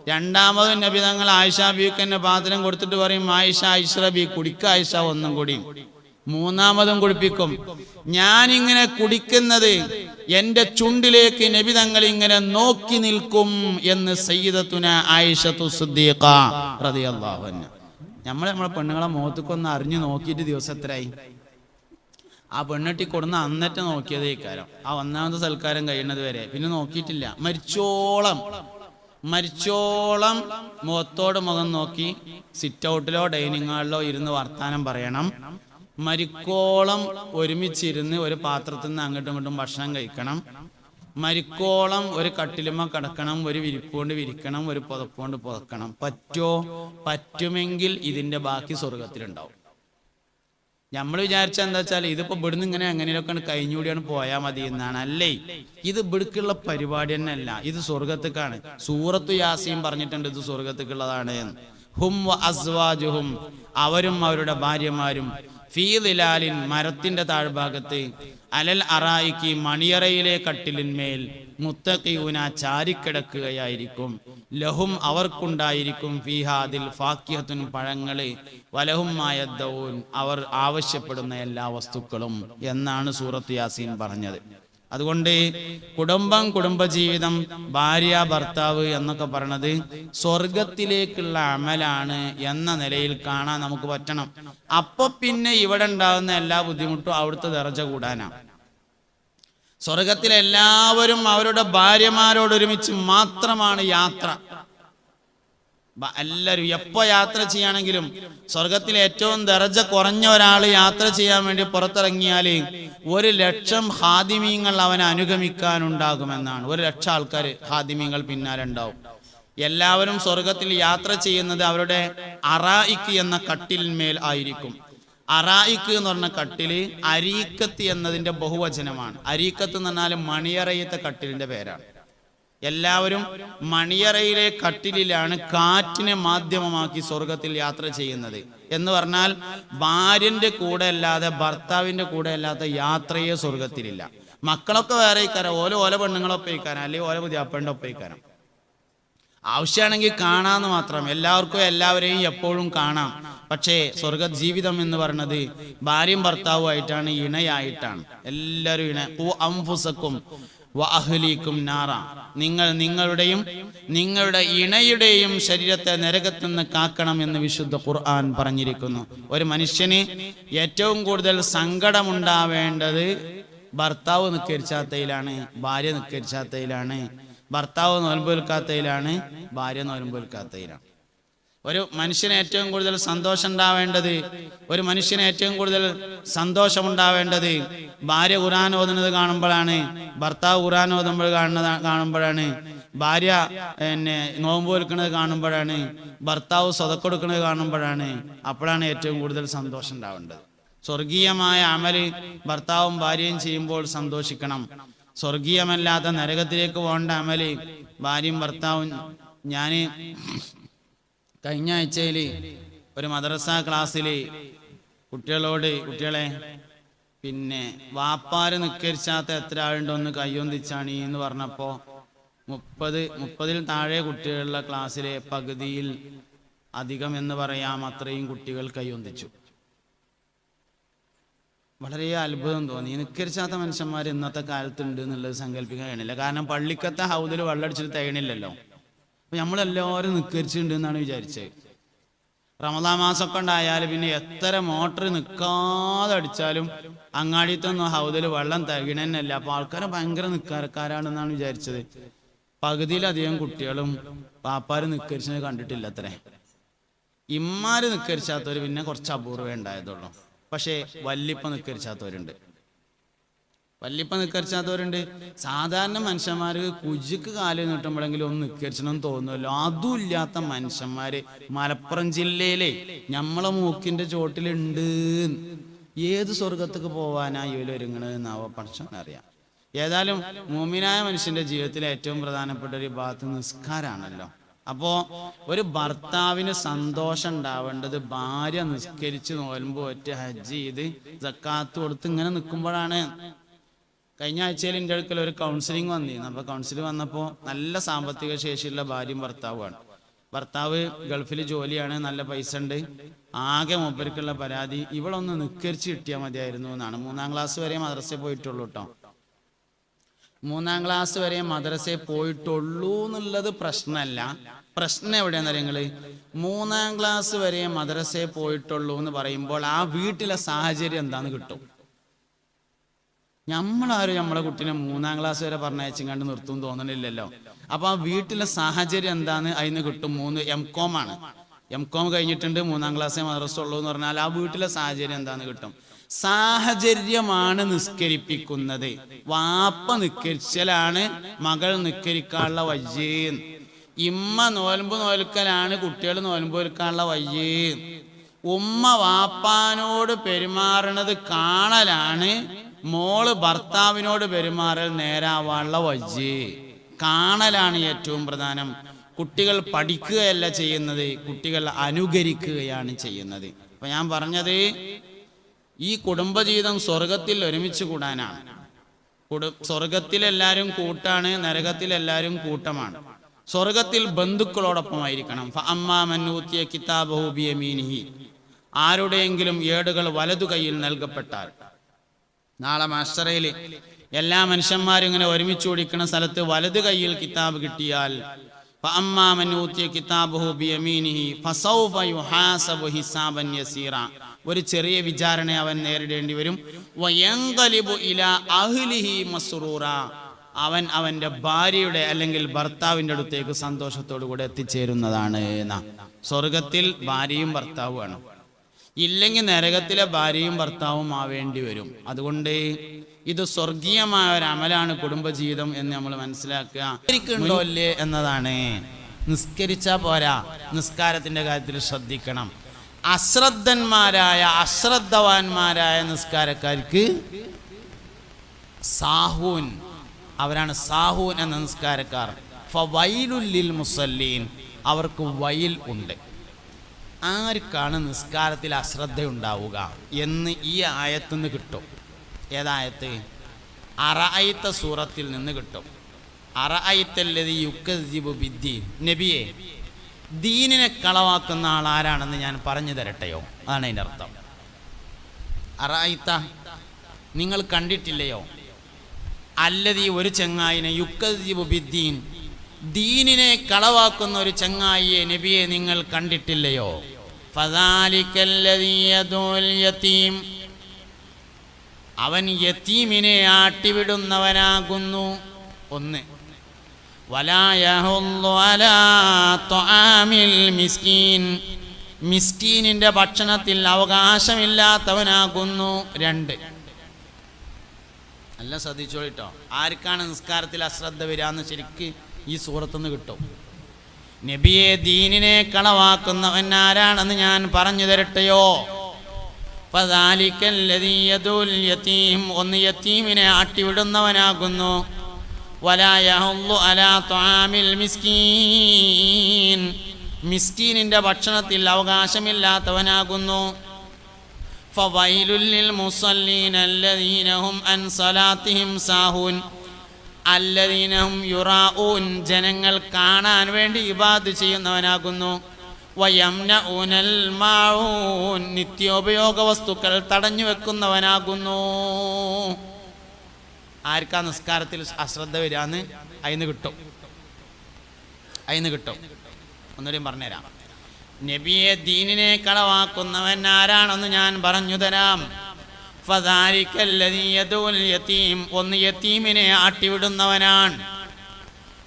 രണ്ടാമതും നബി തങ്ങൾ ആയിഷ ബീവിക്ക് തന്നെ പാത്രം കൊടുത്തിട്ട് പറയും, ആയിഷ ഇഷ്റബി, കുടിക്ക ആയിഷ ഒന്നും കൂടി. മൂന്നാമതും കുടിപ്പിക്കും. ഞാനിങ്ങനെ കുടിക്കുന്നത് എന്റെ ചുണ്ടിലേക്ക് നബി തങ്ങൾ ഇങ്ങനെ നോക്കി നിൽക്കും എന്ന് സയ്യിദത്തുന ആയിഷത്തു സിദ്ദീഖ റളിയല്ലാഹു അൻഹ. നമ്മളെ പെണ്ണുങ്ങളെ മുഖത്തേക്കൊന്ന് അറിഞ്ഞു നോക്കിയിട്ട് ദിവസത്തിലായി. ആ പെണ്ണെട്ടി കൊടുന്ന അന്നത്തെ നോക്കിയതേ കാരം, ആ ഒന്നാമത്തെ സൽക്കാരം കഴിയുന്നത് വരെ പിന്നെ നോക്കിയിട്ടില്ല. മരിച്ചോളം മുഖത്തോട് മുഖം നോക്കി സിറ്റ് ഔട്ടിലോ ഡൈനിങ് ഹാളിലോ ഇരുന്ന് വർത്താനം പറയണം. മരിക്കോളം ഒരുമിച്ചിരുന്ന് ഒരു പാത്രത്തിൽ നിന്ന് അങ്ങോട്ടും ഇങ്ങോട്ടും ഭക്ഷണം കഴിക്കണം. മരിക്കോളം ഒരു കട്ടിലുമ കിടക്കണം, ഒരു വിരിപ്പുകൊണ്ട് വിരിക്കണം, ഒരു പുതപ്പുകൊണ്ട് പുതക്കണം. പറ്റുമെങ്കിൽ ഇതിന്റെ ബാക്കി സ്വർഗത്തിലുണ്ടാവും. നമ്മൾ വിചാരിച്ച എന്താ വെച്ചാൽ ഇതിപ്പോ ഇവിടുന്ന് ഇങ്ങനെ എങ്ങനെയൊക്കെ കഴിഞ്ഞുകൂടിയാണ് പോയാൽ മതി എന്നാണ്. അല്ലേ, ഇത് ഇവിടേക്കുള്ള പരിപാടി തന്നെ അല്ല, ഇത് സ്വർഗത്തേക്കാണ്. സൂറത്തു യാസീൻ പറഞ്ഞിട്ടുണ്ട് ഇത് സ്വർഗത്തേക്കുള്ളതാണ് എന്ന്. ഹും വ അസ്വാജുഹും, അവരും അവരുടെ ഭാര്യമാരും, ഫീ ദിലാലിൻ, മരത്തിന്റെ താഴ്ഭാഗത്ത്, അലൽ അറായിക്ക്, മണിയറയിലെ കട്ടിലിന്മേൽ, മുത്തഖിയൂന, ചാരിക്കിടക്കുകയായിരിക്കും. ലഹും, അവർക്കുണ്ടായിരിക്കും, ഫീഹാദിൽ ഫാക്കിഹത്തുൻ, പഴങ്ങള്, വലഹും മായദ്ദഊൻ, അവർ ആവശ്യപ്പെടുന്ന എല്ലാ വസ്തുക്കളും എന്നാണ് സൂറത്ത് യാസീൻ പറഞ്ഞത്. അതുകൊണ്ട് കുടുംബജീവിതം, ഭാര്യ ഭർത്താവ് എന്നൊക്കെ പറയണത് സ്വർഗത്തിലേക്കുള്ള അമലാണ് എന്ന നിലയിൽ കാണാൻ നമുക്ക് പറ്റണം. അപ്പൊ പിന്നെ ഇവിടെ ഉണ്ടാകുന്ന എല്ലാ ബുദ്ധിമുട്ടും അവിടുത്തെ ദർജ കൂടാനാണ്. സ്വർഗത്തിലെല്ലാവരും അവരുടെ ഭാര്യമാരോടൊരുമിച്ച് മാത്രമാണ് യാത്ര. എല്ലാവരും എപ്പോ യാത്ര ചെയ്യാണെങ്കിലും സ്വർഗത്തിൽ ഏറ്റവും ദർജ കുറഞ്ഞ ഒരാൾ യാത്ര ചെയ്യാൻ വേണ്ടി പുറത്തിറങ്ങിയാല് 1,00,000 ഹാദിമീങ്ങൾ അവനെ അനുഗമിക്കാനുണ്ടാകുമെന്നാണ്. 1,00,000 ആൾക്കാർ ഹാദിമീങ്ങൾ പിന്നാലെ ഉണ്ടാവും. എല്ലാവരും സ്വർഗത്തിൽ യാത്ര ചെയ്യുന്നത് അവരുടെ അറായിക്ക് എന്ന കട്ടിലിന്മേൽ ആയിരിക്കും. അറായിക്ക് എന്ന് പറഞ്ഞ കട്ടില് അരീക്കത്ത് എന്നതിന്റെ ബഹുവചനമാണ്. അരീക്കത്ത് എന്ന് പറഞ്ഞാൽ മണിയറയത്തെ കട്ടിലിന്റെ പേരാണ്. എല്ലാവരും മണിയറയിലെ കട്ടിലിലാണ് കാറ്റിനെ മാധ്യമമാക്കി സ്വർഗത്തിൽ യാത്ര ചെയ്യുന്നത്. എന്ന് പറഞ്ഞാൽ ഭാര്യന്റെ കൂടെ അല്ലാതെ, ഭർത്താവിന്റെ കൂടെ അല്ലാത്ത യാത്രയെ സ്വർഗത്തിലില്ല. മക്കളൊക്കെ വേറെ ഇക്കാരം, ഓല പെണ്ണുങ്ങളൊപ്പം ഇക്കാരം, അല്ലെങ്കിൽ ഓല പുതിയാപ്പൻ്റെ ഒപ്പം ഇക്കാരം. ആവശ്യമാണെങ്കിൽ കാണാന്ന് മാത്രം, എല്ലാവർക്കും എല്ലാവരെയും എപ്പോഴും കാണാം. പക്ഷേ സ്വർഗ ജീവിതം എന്ന് പറയുന്നത് ഭാര്യയും ഭർത്താവുമായിട്ടാണ്, ഇണയായിട്ടാണ്. എല്ലാവരും ഇണ. അംഫുസക്കും വഅഹ്ലീക്കും നാറ, നിങ്ങൾ നിങ്ങളുടെയും നിങ്ങളുടെ ഇണയുടെയും ശരീരത്തെ നരകത്തിൽ നിന്ന് കാക്കണം എന്ന് വിശുദ്ധ ഖുർആൻ പറഞ്ഞിരിക്കുന്നു. ഒരു മനുഷ്യന് ഏറ്റവും കൂടുതൽ സങ്കടമുണ്ടാവേണ്ടത് ഭർത്താവ് നിസ്കരിച്ചാത്തയിലാണ്, ഭാര്യ നിസ്കരിച്ചാത്തയിലാണ്. ഭർത്താവ് നോൽമ്പൊൽക്കാത്തയിലാണ്, ഭാര്യ നോൽമ്പൊൽക്കാത്തയിലാണ്. ഒരു മനുഷ്യന് ഏറ്റവും കൂടുതൽ സന്തോഷം ഉണ്ടാവേണ്ടത്, ഒരു മനുഷ്യന് ഏറ്റവും കൂടുതൽ സന്തോഷമുണ്ടാവേണ്ടത് ഭാര്യ ഖുർആൻ ഓതുന്നത് കാണുമ്പോഴാണ്, ഭർത്താവ് ഖുർആൻ ഓതുമ്പോൾ കാണുമ്പോഴാണ്, ഭാര്യ നോമ്പ് വെക്കുന്നത് കാണുമ്പോഴാണ്, ഭർത്താവ് സ്വതക്ക കൊടുക്കുന്നത് കാണുമ്പോഴാണ്. അപ്പോഴാണ് ഏറ്റവും കൂടുതൽ സന്തോഷം ഉണ്ടാവേണ്ടത്. സ്വർഗീയമായ അമല് ഭർത്താവും ഭാര്യയും ചെയ്യുമ്പോൾ സന്തോഷിക്കണം. സ്വർഗീയമല്ലാത്ത നരകത്തിലേക്ക് പോകേണ്ട അമല് ഭാര്യയും ഭർത്താവും. ഞാൻ കഴിഞ്ഞ ആഴ്ചയിൽ ഒരു മദ്രസ ക്ലാസ്സിൽ കുട്ടികളെ പിന്നെ വാപ്പാര് നിസ്കരിച്ചാത്ത എത്ര ആളുണ്ടോ ഒന്ന് കയ്യൊന്നിച്ചാണ് എന്ന് പറഞ്ഞപ്പോൾ 30 താഴെ കുട്ടികളുള്ള ക്ലാസ്സിലെ പകുതിയിൽ അധികം എന്ന് പറയാം, അത്രയും കുട്ടികൾ കയ്യൊന്നിച്ചു. വളരെ അത്ഭുതം തോന്നി. നിസ്കരിച്ചാത്ത മനുഷ്യന്മാർ ഇന്നത്തെ കാലത്തുണ്ട് എന്നുള്ളത് സങ്കല്പിക്കാൻ കഴിയണില്ല. കാരണം പള്ളിക്കത്തെ ഹൗദിൽ വെള്ളമടിച്ചിട്ട് തികയണില്ലല്ലോ. അപ്പൊ നമ്മളെല്ലാവരും നിസ്കരിച്ചിട്ടുണ്ട് എന്നാണ് വിചാരിച്ചത്. റമദാൻ മാസമൊക്കെ ഉണ്ടായാൽ പിന്നെ എത്ര മോട്ടർ നിൽക്കാതെ അടിച്ചാലും അങ്ങാടിത്തൊന്നും ഹൗദിൽ വെള്ളം തികയണല്ല. അപ്പൊ ആൾക്കാരെ ഭയങ്കര നിസ്കാരക്കാരാണെന്നാണ് വിചാരിച്ചത്. പകുതിയിലധികം കുട്ടികളും പാപ്പാര് നിസ്കരിച്ചത് കണ്ടിട്ടില്ല അത്രേ. ഇമ്മാര് നിസ്കരിച്ചാത്തവർ പിന്നെ കുറച്ച് അപൂർവേ ഉണ്ടായതുള്ളൂ. പക്ഷേ വല്ലിപ്പ നിസ്കരിച്ചാത്തവരുണ്ട്. സാധാരണ മനുഷ്യന്മാർക്ക് കുജിക്ക് കാല് നീട്ടുമ്പോഴെങ്കിലും ഒന്ന് നിസ്കരിച്ചണമെന്ന് തോന്നുമല്ലോ. അതും ഇല്ലാത്ത മനുഷ്യന്മാര് മലപ്പുറം ജില്ലയിലെ നമ്മളെ മൂക്കിന്റെ ചോട്ടിലുണ്ട്. ഏത് സ്വർഗത്തേക്ക് പോവാനാ ഇവര് ഒരുങ്ങണെന്നാവോ പഠിച്ചോനറിയാം. ഏതായാലും മുഅ്മിനായ മനുഷ്യന്റെ ജീവിതത്തിലെ ഏറ്റവും പ്രധാനപ്പെട്ട ഒരു ഭാഗത്ത് നിസ്കാരാണല്ലോ. അപ്പോ ഒരു ഭർത്താവിന് സന്തോഷം ഉണ്ടാവേണ്ടത് ഭാര്യ നിസ്കരിച്ച് നോൽമ്പ് ഒറ്റ ഹജ്ജ് ചെയ്ത് സക്കാത്ത് കൊടുത്ത് ഇങ്ങനെ നിൽക്കുമ്പോഴാണ്. കഴിഞ്ഞ ആഴ്ചയിൽ എൻ്റെ അടുക്കൽ ഒരു കൗൺസിലിംഗ് വന്നിരുന്നു. അപ്പോൾ കൗൺസിലിംഗ് വന്നപ്പോൾ നല്ല സാമ്പത്തിക ശേഷിയുള്ള ഭാര്യയും ഭർത്താവുമാണ്. ഭർത്താവ് ഗൾഫിൽ ജോലിയാണ്, നല്ല പൈസ ഉണ്ട്. ആകെ മൂപ്പർക്കുള്ള പരാതി ഇവളൊന്ന് നിസ്കരിച്ച് കിട്ടിയാൽ മതിയായിരുന്നു എന്നാണ്. 3ാം ക്ലാസ് വരെ മദ്രസയിൽ പോയിട്ടുള്ളൂ കേട്ടോ. 3ാം ക്ലാസ് വരെ മദ്രസയിൽ പോയിട്ടുള്ളൂ എന്നുള്ളത് പ്രശ്നമല്ല. പ്രശ്നം എവിടെയാണെന്ന് അറിയാം. 3ാം ക്ലാസ് വരെ മദ്രസയിൽ പോയിട്ടുള്ളൂ എന്ന് പറയുമ്പോൾ ആ വീട്ടിലെ സാഹചര്യം എന്താന്ന് കിട്ടും. നമ്മളാരും നമ്മളെ കുട്ടീനെ 3ാം ക്ലാസ് വരെ പറഞ്ഞയച്ചും കണ്ട് നിർത്തും തോന്നണില്ലല്ലോ. അപ്പൊ ആ വീട്ടിലെ സാഹചര്യം എന്താന്ന് അതിന് കിട്ടും. എം കോം കഴിഞ്ഞിട്ടുണ്ട്, 3ാം ക്ലാസ്സേ മദ്രസ ഉള്ളൂ എന്ന് പറഞ്ഞാൽ ആ വീട്ടിലെ സാഹചര്യം എന്താന്ന് കിട്ടും. സാഹചര്യമാണ് നിസ്കരിപ്പിക്കുന്നത്. വാപ്പ നിസ്കരിച്ചാലാണ് മകൾ നിസ്കരിക്കാനുള്ള വയ്യ്. ഇമ്മ നോൽമ്പ് നോൽക്കലാണ് കുട്ടികൾ നോൽമ്പ് നോൽക്കാനുള്ള വയ്യ്. ഉമ്മ വാപ്പാനോട് പെരുമാറണത് കാണലാണ് മോള് ഭർത്താവിനോട് പെരുമാറൽ നേരാവാനുള്ള വയ്യ്. കാണലാണ് ഏറ്റവും പ്രധാനം. കുട്ടികൾ പഠിക്കുകയല്ല ചെയ്യുന്നത്, കുട്ടികൾ അനുകരിക്കുകയാണ് ചെയ്യുന്നത്. അപ്പൊ ഞാൻ പറഞ്ഞത് ഈ കുടുംബജീവിതം സ്വർഗത്തിൽ ഒരുമിച്ച് കൂടാനാണ്. സ്വർഗത്തിലെല്ലാവരും കൂട്ടാണ്, നരകത്തിലെല്ലാവരും കൂട്ടമാണ്. സ്വർഗത്തിൽ ബന്ധുക്കളോടൊപ്പമായിരിക്കണം. ഫഅമ്മാ മൻ ഊതിയ കിതാബഹു ബിയമീനിഹി, ആരുടെയെങ്കിലും ഏടുകൾ വലതു കൈയിൽ നൽകപ്പെട്ടാൽ, നാളെ മഹ്ശറയിൽ എല്ലാ മനുഷ്യന്മാരും ഇങ്ങനെ ഒരുമിച്ച് ഓടിക്കുന്ന സ്ഥലത്ത് വലതു കൈയിൽ കിതാബ് കിട്ടിയാൽ, ഫഅമ്മാ മൻ ഊതിയ കിതാബഹു ബിയമീനിഹി ഫസൗഫ യുഹാസബു ഹിസാബൻ യസീറ, ഒരു ചെറിയ വിചാരണ അവൻ നേരിടേണ്ടി വരും. വയൻഖലിബു ഇലാ അഹ്ലിഹി മസ്റൂറ, അവൻ അവന്റെ ഭാര്യയുടെ അല്ലെങ്കിൽ ഭർത്താവിൻ്റെ അടുത്തേക്ക് സന്തോഷത്തോടു കൂടെ എത്തിച്ചേരുന്നതാണ്. സ്വർഗത്തിൽ ഭാര്യയും ഭർത്താവുമാണ്, ഇല്ലെങ്കിൽ നരകത്തിലെ ഭാര്യയും ഭർത്താവും ആവേണ്ടി വരും. അതുകൊണ്ട് ഇത് സ്വർഗീയമായ ഒരു അമലാണ് കുടുംബജീവിതം എന്ന് നമ്മൾ മനസ്സിലാക്കുക. ഉണ്ടോ അല്ലേ എന്നതാണ്. നിസ്കരിച്ചാ പോരാ, നിസ്കാരത്തിന്റെ കാര്യത്തിൽ ശ്രദ്ധിക്കണം. അശ്രദ്ധവാന്മാരായ നിസ്കാരക്കാർക്ക് സാഹൂൻ, അവരാണ് സാഹൂൻ എന്ന നിസ്കാരക്കാർ. ഫവൈലുൽ ലിൽ മുസല്ലീൻ, അവർക്ക് വൈൽ ഉണ്ട്. ആർക്കാണ് നിസ്കാരത്തിൽ അശ്രദ്ധയുണ്ടാവുക എന്ന് ഈ ആയത്തിൽ നിന്ന് കിട്ടും. ഏതായത്ത്? അറഅയ്ത സൂറത്തിൽ നിന്ന് കിട്ടും. അറഅയ്തല്ലദീ യുകദ്ദിബു ബിദ്ദീൻ, നബിയെ ദീനിനെ കളവാക്കുന്ന ആൾ ആരാണെന്ന് ഞാൻ പറഞ്ഞു തരട്ടെയോ? അതാണ് അതിൻ്റെ അർത്ഥം. അറഅയ്ത, നിങ്ങൾ കണ്ടിട്ടില്ലയോ? അല്ലദീ, ഒരു ചങ്ങായിനെ, യുകദ്ദിബു ബിദ്ദീൻ, ദീനിനെ കളവാക്കുന്ന ഒരു ചങ്ങായിയെ നബിയെ നിങ്ങൾ കണ്ടിട്ടില്ലയോ? ഫദാലികല്ലദീ യദുൽ യതീം, അവൻ യതീമിനെ ആട്ടിവിടുന്നവനാകുന്നു. ഒന്ന്, വലാ യഹുല്ലു അലാ തുആമിൽ മിസ്കീൻ, മിസ്കീനിന്റെ ഭക്ഷണത്തിൽ അവകാശമില്ലാത്തവനാകുന്നു. രണ്ട്, നല്ല ശ്രദ്ധിച്ചോളിട്ടോ. ആർക്കാണ് നിസ്കാരത്തിൽ അശ്രദ്ധ വരാന്ന് ശരിക്ക് ഈ സൂറത്തുനിന്ന് കിട്ടും. നബിയെ ദീനിനെ കളവാക്കുന്നവൻ ആരാണെന്ന് ഞാൻ പറഞ്ഞു തരട്ടെയോ? ഫദാലികല്ലദീ യദുൽ യതീം, ഒന്ന് യതീമിനെ ആട്ടിവിടുന്നവനാകുന്നു. വലാ യഹുല്ലു അലാ തുആമിൽ മിസ്കീൻ, മിസ്കീനിന്റെ ഭക്ഷണത്തിൽ അവകാശമില്ലാത്തവനാകുന്നു. ഫവൈലുൽ ലിൽ മുസല്ലീൻ അല്ലദീന ഹും അൻ സലാത്തിഹിം സാഹൂൻ അല്ലദീന ഹും യുറാഊൻ, ജനങ്ങൾ കാണാൻ വേണ്ടി ഇബാദത്ത് ചെയ്യുന്നവനാകുന്നു. വയംനഊനൽ മാഊൻ, നിത്യോപയോഗ വസ്തുക്കൾ തടഞ്ഞു വെക്കുന്നവനാകുന്നു. ആർക്കാ നിസ്കാരത്തിൽ അശ്രദ്ധ വരാന്ന് അതിന് കിട്ടും. ഒന്നുകൂടി പറഞ്ഞുതരാം. നബിയെ ദീനിനെ കളവാക്കുന്നവൻ ആരാണെന്ന് ഞാൻ പറഞ്ഞു തരാം. ഫദാലികല്ലദീ യദുൽ യതീം, ഒന്ന് യതീമിനെ ആട്ടിവിടുന്നവനാണ്.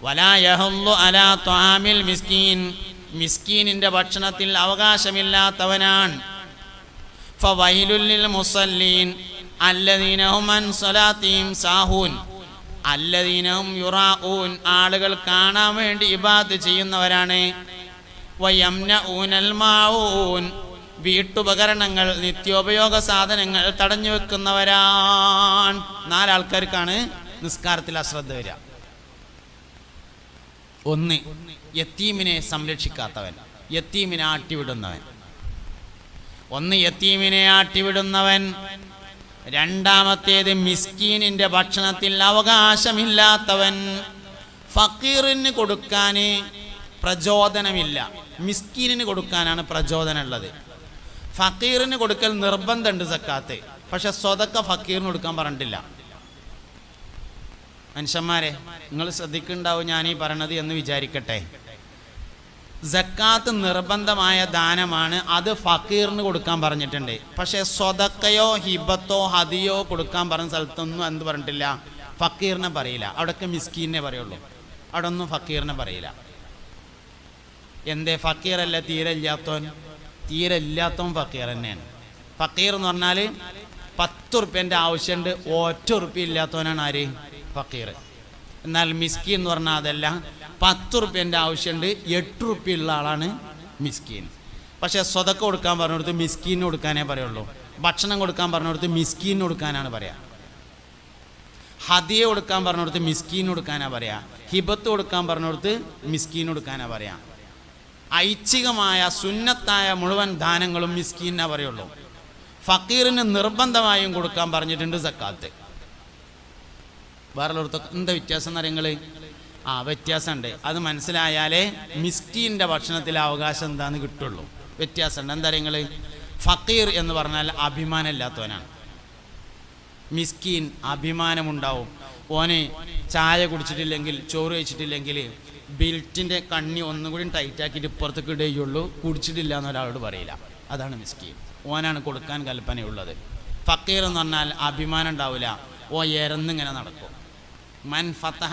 വലാ യഹുല്ലു അലാ തുആമിൽ മിസ്കീൻ, മിസ്കീനിന്റെ ഭക്ഷണത്തിൽ അവകാശമില്ലാത്തവനാണ്. ഫവൈലുൽ ലിൽ മുസല്ലീൻ അല്ലദീന ഹും അൻ സ്വലാത്തിഹിം സാഹൂൻ അല്ലദീന ഹും യുറാഊൻ, ആളുകൾ കാണാൻ വേണ്ടി ഇബാദത്ത് ചെയ്യുന്നവരാണ്. വയംനഊനൽ മാഊൻ, വീട്ടുപകരണങ്ങൾ, നിത്യോപയോഗ സാധനങ്ങൾ തടഞ്ഞു വെക്കുന്നവരാണ്. നാലാൾക്കാർക്കാണ് നിസ്കാരത്തിൽ അശ്രദ്ധ വരിക. ഒന്ന്, യത്തീമിനെ സംരക്ഷിക്കാത്തവൻ, യത്തീമിനെ ആട്ടിവിടുന്നവൻ. രണ്ടാമത്തേത് മിസ്കീനിന്റെ ഭക്ഷണത്തിൽ അവകാശമില്ലാത്തവൻ. ഫക്കീറിന് കൊടുക്കാൻ പ്രചോദനമില്ല, മിസ്കീനിന് കൊടുക്കാനാണ് പ്രചോദനമുള്ളത്. ഫക്കീറിന് കൊടുക്കൽ നിർബന്ധമുണ്ട് സക്കാത്ത്, പക്ഷെ സ്വതക്ക ഫക്കീറിന് കൊടുക്കാൻ പറഞ്ഞിട്ടില്ല. മനുഷ്യന്മാരെ, നിങ്ങൾ ശ്രദ്ധിക്കുന്നുണ്ടാവും ഞാൻ ഈ പറയണത് എന്ന് വിചാരിക്കട്ടെ. സക്കാത്ത് നിർബന്ധമായ ദാനമാണ്, അത് ഫക്കീറിന് കൊടുക്കാൻ പറഞ്ഞിട്ടുണ്ട്. പക്ഷെ സ്വതക്കയോ ഹിബത്തോ ഹദിയോ കൊടുക്കാൻ പറഞ്ഞ സ്ഥലത്തൊന്നും എന്ത് പറഞ്ഞിട്ടില്ല, ഫക്കീറിനെ പറയില്ല. അവിടെയൊക്കെ മിസ്കീനെ പറയുള്ളൂ, അവിടെ ഒന്നും ഫക്കീറിനെ പറയില്ല. എന്തേ? ഫക്കീറല്ല തീരെ ഇല്ലാത്തവൻ ഫക്കീർ തന്നെയാണ്. ഫക്കീർ എന്ന് പറഞ്ഞാൽ 10 ഉറുപ്പ്യൻ്റെ ആവശ്യമുണ്ട്, ഒറ്റ ഉറുപ്പ്യ ഇല്ലാത്തവനാണ് ആര്? ഫക്കീർ. എന്നാൽ മിസ്കീൻ എന്ന് പറഞ്ഞാൽ അതല്ല, 10 ഉറുപ്പ്യൻ്റെ ആവശ്യമുണ്ട്, 8 ഉറുപ്പ്യ ഉള്ള ആളാണ് മിസ്കീൻ. പക്ഷേ സ്വതക്ക കൊടുക്കാൻ പറഞ്ഞിടത്ത് മിസ്കീന് കൊടുക്കാനേ പറയുള്ളൂ. ഭക്ഷണം കൊടുക്കാൻ പറഞ്ഞിടത്ത് മിസ്കീന് കൊടുക്കാനാണ് പറയാ. ഹദിയ കൊടുക്കാൻ പറഞ്ഞിടത്ത് മിസ്കീന് കൊടുക്കാനാ പറയാ. ഹിബത്ത് കൊടുക്കാൻ പറഞ്ഞിടത്ത് മിസ്കീന് കൊടുക്കാനാ പറയാ. ഐച്ഛികമായ സുന്നത്തായ മുഴുവൻ ദാനങ്ങളും മിസ്കീനാ പറയുള്ളൂ. ഫക്കീറിന് നിർബന്ധമായും കൊടുക്കാൻ പറഞ്ഞിട്ടുണ്ട് സക്കാത്ത്. വേറെയുള്ളടത്തൊക്കെ എന്താ വ്യത്യാസം എന്നറിയങ്ങൾ? വ്യത്യാസമുണ്ട്. അത് മനസ്സിലായാലേ മിസ്കീൻ്റെ ഭക്ഷണത്തിലെ അവകാശം എന്താന്ന് കിട്ടുള്ളൂ. വ്യത്യാസമുണ്ട്. എന്താ അറിയങ്ങൾ? ഫക്കീർ എന്ന് പറഞ്ഞാൽ അഭിമാനമില്ലാത്തവനാണ്. മിസ്കീൻ അഭിമാനമുണ്ടാവും. ഓന് ചായ കുടിച്ചിട്ടില്ലെങ്കിൽ, ചോറ് കഴിച്ചിട്ടില്ലെങ്കിൽ ബെൽറ്റിൻ്റെ കണ്ണി ഒന്നുകൂടി ടൈറ്റാക്കിയിട്ട് ഇപ്പുറത്തേക്ക് ഇടുകയുള്ളൂ, കുടിച്ചിട്ടില്ല എന്നൊരാളോട് പറയില്ല. അതാണ് മിസ്കീൻ. ഓനാണ് കൊടുക്കാൻ കൽപ്പനയുള്ളത്. ഫക്കീർ എന്ന് പറഞ്ഞാൽ അഭിമാനം ഉണ്ടാവില്ല, ഓ എരന്നിങ്ങനെ നടക്കും. മൻ ഫതഹ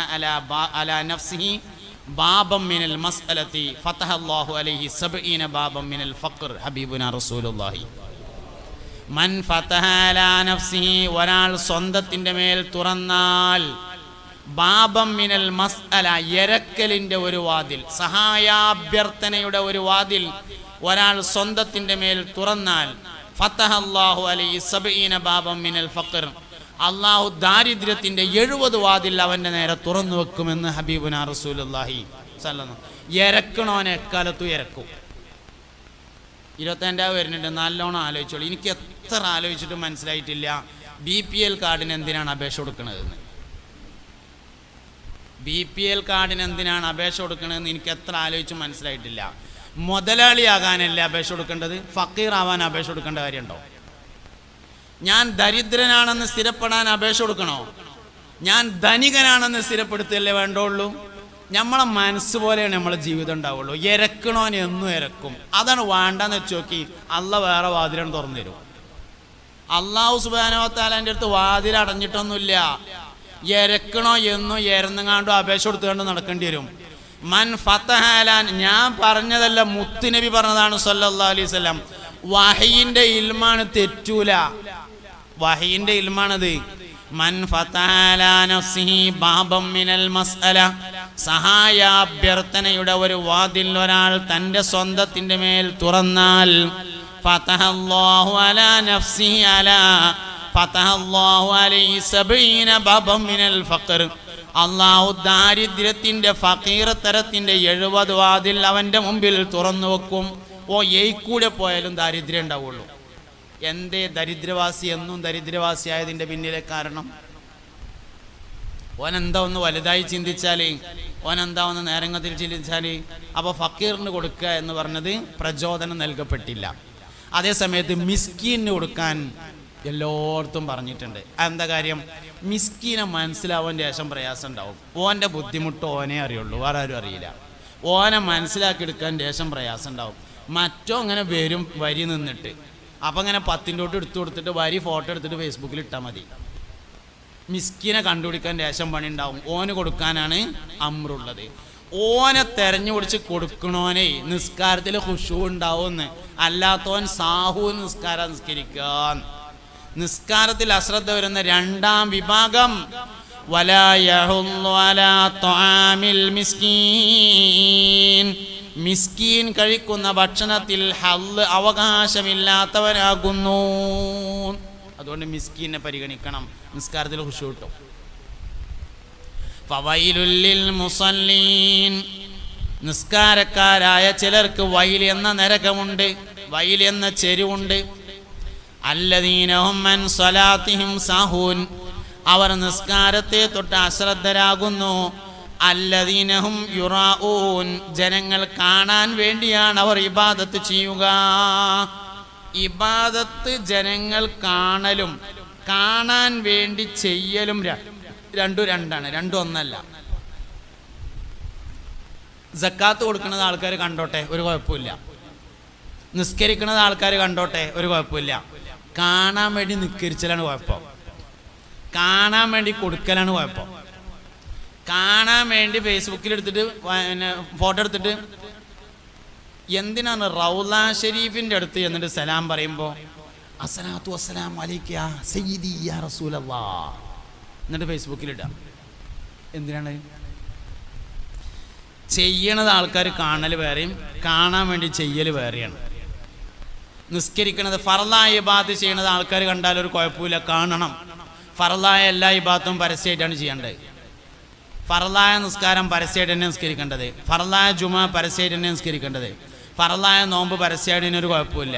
അലാ നഫ്സിഹി ബാബം മിനൽ മസ്അലതി ഫതഹ അല്ലാഹു അലൈഹി 70 ബാബം മിനൽ ഫഖർ. ഹബീബുനാ റസൂലുള്ളാഹി. മൻ ഫതഹ അലാ നഫ്സിഹി, ഒരാൾ സ്വന്തത്തിൻ്റെ മേൽ തുറന്നാൽ, ബാബം മിനൽ മസ്അല, എരക്കലിൻ്റെ ഒരു വാതിൽ, സഹായാഭ്യർത്ഥനയുടെ ഒരു വാതിൽ ഒരാൾ സ്വന്തത്തിൻ്റെ മേൽ തുറന്നാൽ, ഫതഹ അല്ലാഹു അലൈഹി 70 ബാബം മിനൽ ഫഖർ, അള്ളാഹു ദാരിദ്ര്യത്തിൻ്റെ 70 വാതിൽ അവൻ്റെ നേരെ തുറന്നു വെക്കുമെന്ന് ഹബീബുനാ റസൂലുള്ളാഹി സല്ലല്ലാഹു. എരക്കണോനെ എക്കാലത്തും എരക്കും. 25 വരുന്നുണ്ട്, നല്ലോണം ആലോചിച്ചോളൂ. എനിക്ക് എത്ര ആലോചിച്ചിട്ടും മനസ്സിലായിട്ടില്ല BPL കാർഡിന് എന്തിനാണ് അപേക്ഷ കൊടുക്കണതെന്ന്. BPL കാർഡിന് എന്തിനാണ് അപേക്ഷ കൊടുക്കണതെന്ന് എനിക്ക് എത്ര ആലോചിച്ചും മനസ്സിലായിട്ടില്ല. മുതലാളിയാകാനല്ലേ അപേക്ഷ കൊടുക്കേണ്ടത്? ഫക്കീർ ആവാൻ അപേക്ഷ കൊടുക്കേണ്ട കാര്യമുണ്ടോ? ഞാൻ ദരിദ്രനാണെന്ന് സ്ഥിരപ്പെടാൻ അപേക്ഷ കൊടുക്കണോ? ഞാൻ ധനികനാണെന്ന് സ്ഥിരപ്പെടുത്തല്ലേ വേണ്ടുള്ളൂ? നമ്മളെ മനസ്സ് പോലെയാണ് നമ്മളെ ജീവിതം ഉണ്ടാവുള്ളൂ. ഇരക്കണോന് എന്നും ഇരക്കും. അതാണ് വേണ്ടെന്ന് വെച്ച് നോക്കി, അള്ളാഹ് വേറെ വാതിലാണ് തുറന്നു തരും. അള്ളാഹു സുബ്ഹാനഹു വ തആലയുടെ അടുത്ത് വാതിൽ അടഞ്ഞിട്ടൊന്നുമില്ല. ഇരക്കണോ എന്നും ഇരന്നുകാണ്ടോ അപേക്ഷ കൊടുത്തുകൊണ്ട് നടക്കേണ്ടി വരും. മൻ ഫതഹ അലാ, ഞാൻ പറഞ്ഞതല്ല, മുത്തുനബി പറഞ്ഞതാണ് സല്ലല്ലാഹു അലൈഹി വസല്ലം. വഹയിന്റെ ഇൽമാണ്, തെറ്റൂല. വഹയിന്റെ ഇൽമാണത്. മൻ ഫതഹ അലാ നഫ്സിഹി ബാബം മിനൽ മസ്അല, സഹായാഭ്യർത്ഥനയുടെ ഒരു വാതിൽ ഒരാൾ തൻ്റെ സ്വന്തത്തിൻ്റെ മേൽ തുറന്നാൽ, ഫതഹ അല്ലാഹു അലാ നഫ്സിഹി അലാ ഫതഹ അല്ലാഹു അലൈഹി 70 ബാബം മിനൽ ഫഖർ, അള്ളാഹു ദാരിദ്ര്യത്തിൻ്റെ ഫഖീർ തരത്തിൻ്റെ 70 വാതിൽ അവൻ്റെ മുമ്പിൽ തുറന്നു വെക്കും. കൂടെ പോയാലും ദാരിദ്ര്യം ഉണ്ടാവുള്ളൂ. എന്തേ ദരിദ്രവാസി എന്നും ദരിദ്രവാസിയായതിൻ്റെ പിന്നിലെ കാരണം? ഓനെന്താ ഒന്ന് വലുതായി ചിന്തിച്ചാൽ, ഓനെന്താ ഒന്ന് നേരങ്ങത്തിൽ ചിന്തിച്ചാൽ, അപ്പോൾ ഫക്കീറിന് കൊടുക്കുക എന്ന് പറഞ്ഞത് പ്രചോദനം നൽകപ്പെട്ടില്ല. അതേസമയത്ത് മിസ്കീന് കൊടുക്കാൻ എല്ലായിടത്തും പറഞ്ഞിട്ടുണ്ട്. എന്താ കാര്യം? മിസ്കീനെ മനസ്സിലാവാൻ ശേഷം പ്രയാസം ഉണ്ടാവും. ഓൻ്റെ ബുദ്ധിമുട്ട് ഓനെ അറിയുള്ളൂ, വേറെ ആരും അറിയില്ല. ഓനെ മനസ്സിലാക്കിയെടുക്കാൻ ശേഷം പ്രയാസം ഉണ്ടാവും. മറ്റോ അങ്ങനെ വരും വരി നിന്നിട്ട്, അപ്പം അങ്ങനെ 10ൻ്റെ തൊട്ട് എടുത്തു കൊടുത്തിട്ട് വരി ഫോട്ടോ എടുത്തിട്ട് ഫേസ്ബുക്കിൽ ഇട്ടാൽ മതി. മിസ്കീനെ കണ്ടുപിടിക്കാൻ ശേഷം പണി ഉണ്ടാവും. ഓന് കൊടുക്കാനാണ് അമ്രുള്ളത്. ഓനെ തെരഞ്ഞു പിടിച്ച് കൊടുക്കണോനെ നിസ്കാരത്തിൽ ഖുശൂ ഉണ്ടാവുമെന്ന്. അല്ലാത്തവൻ സാഹു നിസ്കാരം നിസ്കരിക്കാൻ. നിസ്കാരത്തിൽ അശ്രദ്ധ വരുന്ന 2ാം വിഭാഗം, വലാ യഹുല്ലു അലാ ത്വആമിൽ മിസ്കീൻ, മിസ്കീൻ കഴിക്കുന്ന ഭക്ഷണത്തിൽ ഹല്ല് അവകാശമില്ലാത്തവരാകുന്നു. അതുകൊണ്ട് മിസ്കീനെ പരിഗണിക്കണം. നിസ്കാരത്തിൽ ഖുശൂ കിട്ടും. ഫവൈലുൽ ലിൽ മുസല്ലീൻ, നിസ്കാരക്കാരായ ചിലർക്ക് വൈൽ എന്ന നരകമുണ്ട്, വൈൽ എന്ന ചെരുവുണ്ട്. അല്ലദീന ഹും അൻ സ്വലാത്തിഹിം സാഹൂൻ, അവർ നിസ്കാരത്തെ തൊട്ട് അശ്രദ്ധരാകുന്നു. അല്ലദീന ഹും യുറാഊൻ, ജനങ്ങൾ കാണാൻ വേണ്ടിയാണ് അവർ ഇബാദത്ത് ചെയ്യുക. ഇബാദത്ത് ജനങ്ങൾ കാണലും കാണാൻ വേണ്ടി ചെയ്യലും രണ്ടും രണ്ടാണ്, രണ്ടും ഒന്നല്ല. സക്കാത്ത് കൊടുക്കുന്നത് ആൾക്കാർ കണ്ടോട്ടെ, ഒരു കുഴപ്പമില്ല. നിസ്കരിക്കുന്നത് ആൾക്കാർ കണ്ടോട്ടെ, ഒരു കുഴപ്പമില്ല. കാണാൻ വേണ്ടി നിസ്കരിച്ചലാണ് കുഴപ്പം. കാണാൻ വേണ്ടി കൊടുക്കലാണ് കുഴപ്പം. കാണാൻ വേണ്ടി ഫേസ്ബുക്കിൽ എടുത്തിട്ട് ഫോട്ടോ എടുത്തിട്ട് എന്തിനാണ് റൗള ഷരീഫിൻ്റെ അടുത്ത് എന്നിട്ട് സലാം പറയുമ്പോൾ അസ്സലാത്തു വസ്സലാമു അലൈക യാ സയ്യിദി യാ റസൂലല്ലാഹ് എന്നിട്ട് ഫേസ്ബുക്കിലിടാം. എന്തിനാണ് ചെയ്യണത്? ആൾക്കാർ കാണൽ വേറെയും കാണാൻ വേണ്ടി ചെയ്യൽ വേറെയാണ്. നിസ്കരിക്കണത് ഫർളായ ഇബാദത്ത് ചെയ്യണത് ആൾക്കാർ കണ്ടാൽ ഒരു കുഴപ്പമില്ല, കാണണം. ഫർളായ എല്ലാ ഇബാദത്തും പരസ്യമായിട്ടാണ് ചെയ്യേണ്ടത്. ഫർളായ നിസ്കാരം പരസ്യമായിട്ട് തന്നെ നിസ്കരിക്കേണ്ടത്, ഫർളായ ജുമാ പരസ്യമായിട്ട് തന്നെ നിസ്കരിക്കേണ്ടത്, ഫർളായ നോമ്പ് പരസ്യമായിട്ട് തന്നെ ഒരു കുഴപ്പമില്ല,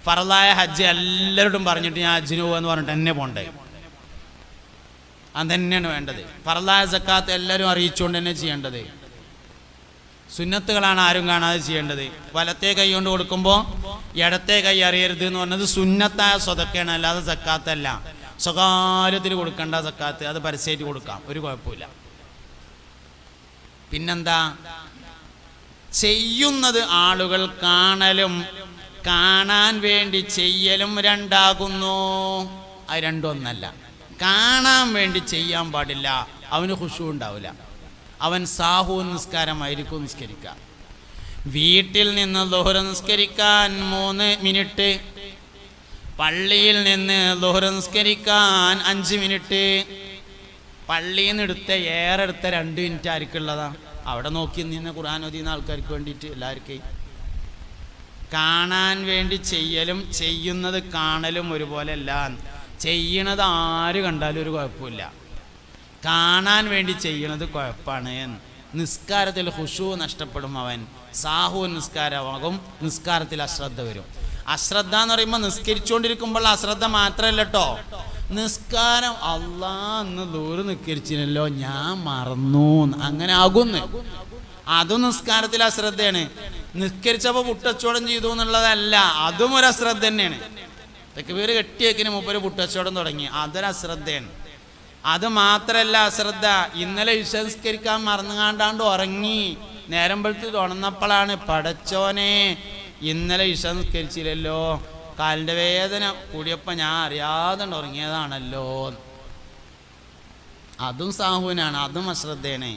ഫർളായ ഹജ്ജ് എല്ലാവരോടും പറഞ്ഞിട്ട് ഞാൻ ഹജ്ജിന് പോകുമെന്ന് പറഞ്ഞിട്ട് തന്നെ പോണ്ടേ, അത് തന്നെയാണ് വേണ്ടത്. ഫർളായ സക്കാത്ത് എല്ലാവരും അറിയിച്ചുകൊണ്ട് തന്നെ ചെയ്യേണ്ടത്. സുന്നത്തുകളാണ് ആരും കാണാതെ ചെയ്യേണ്ടത്. വലത്തെ കൈ കൊണ്ട് കൊടുക്കുമ്പോൾ ഇടത്തെ കൈ അറിയരുത് എന്ന് പറഞ്ഞത് സുന്നത്തായ സ്വതക്കയാണ്, അല്ലാതെ സക്കാത്തല്ല. സ്വകാര്യത്തിൽ കൊടുക്കേണ്ട സക്കാത്ത് അത് പരസ്യമായിട്ട് കൊടുക്കാം, ഒരു കുഴപ്പമില്ല. പിന്നെന്താ, ചെയ്യുന്നത് ആളുകൾ കാണലും കാണാൻ വേണ്ടി ചെയ്യലും രണ്ടാകുന്നു. അത് രണ്ടും ഒന്നല്ല. കാണാൻ വേണ്ടി ചെയ്യാൻ പാടില്ല, അവന് ഖുശൂ ഉണ്ടാവില്ല, അവൻ സാഹു നിസ്കാരമായിരിക്കും നിസ്കരിക്കുക. വീട്ടിൽ നിന്ന് ളുഹ്ർ നിസ്കരിക്കാൻ 3 മിനിറ്റ്, പള്ളിയിൽ നിന്ന് ളുഹ്ർ നിസ്കരിക്കാൻ 5 മിനിറ്റ്. പള്ളിയിൽ നിന്ന് എടുത്ത 2 മിനിറ്റ് ആർക്കുള്ളതാ? അവിടെ നോക്കി നിന്ന് ഖുർആൻ ഓതുന്ന ആൾക്കാർക്ക് വേണ്ടിയിട്ട്, എല്ലാവർക്കും. കാണാൻ വേണ്ടി ചെയ്യലും ചെയ്യുന്നത് കാണലും ഒരുപോലെ അല്ല. ചെയ്യണത് ആര് കണ്ടാലും ഒരു കുഴപ്പമില്ല, കാണാൻ വേണ്ടി ചെയ്യണത് കുഴപ്പമാണ്. നിസ്കാരത്തിൽ ഖുശൂ നഷ്ടപ്പെടും, അവൻ സാഹു നിസ്കാരമാകും, നിസ്കാരത്തിൽ അശ്രദ്ധ വരും. അശ്രദ്ധ എന്ന് പറയുമ്പോൾ നിസ്കരിച്ചുകൊണ്ടിരിക്കുമ്പോൾ അശ്രദ്ധ മാത്രമല്ല കേട്ടോ, നിസ്കാരം അള്ളാ എന്ന് ദൂരെ നിസ്കരിച്ചില്ലല്ലോ ഞാൻ മറന്നു അങ്ങനെ ആകുന്നു, അതും നിസ്കാരത്തിൽ അശ്രദ്ധയാണ്. നിസ്കരിച്ചപ്പോൾ പുട്ടച്ചോടം ചെയ്തു എന്നുള്ളതല്ല, അതും ഒരു അശ്രദ്ധ തന്നെയാണ്. തക്ബീർ കെട്ടിയേക്കിന് മുമ്പ് പുട്ടച്ചോടം തുടങ്ങി, അതൊരു അശ്രദ്ധയാണ്. അത് മാത്രല്ല അശ്രദ്ധ, ഇന്നലെ വിശ്വസ്കരിക്കാൻ മറന്നുകാണ്ടാണ്ട് ഉറങ്ങി, നേരം വെളുത്ത് തുണന്നപ്പോഴാണ് പടച്ചോനെ ഇന്നലെ വിശ്വസ്കരിച്ചില്ലല്ലോ, കാലിൻ്റെ വേദന കൂടിയപ്പോൾ ഞാൻ അറിയാതെ ഉറങ്ങിയതാണല്ലോ, അതും സാഹുവിനാണ്, അതും അശ്രദ്ധയാണ്.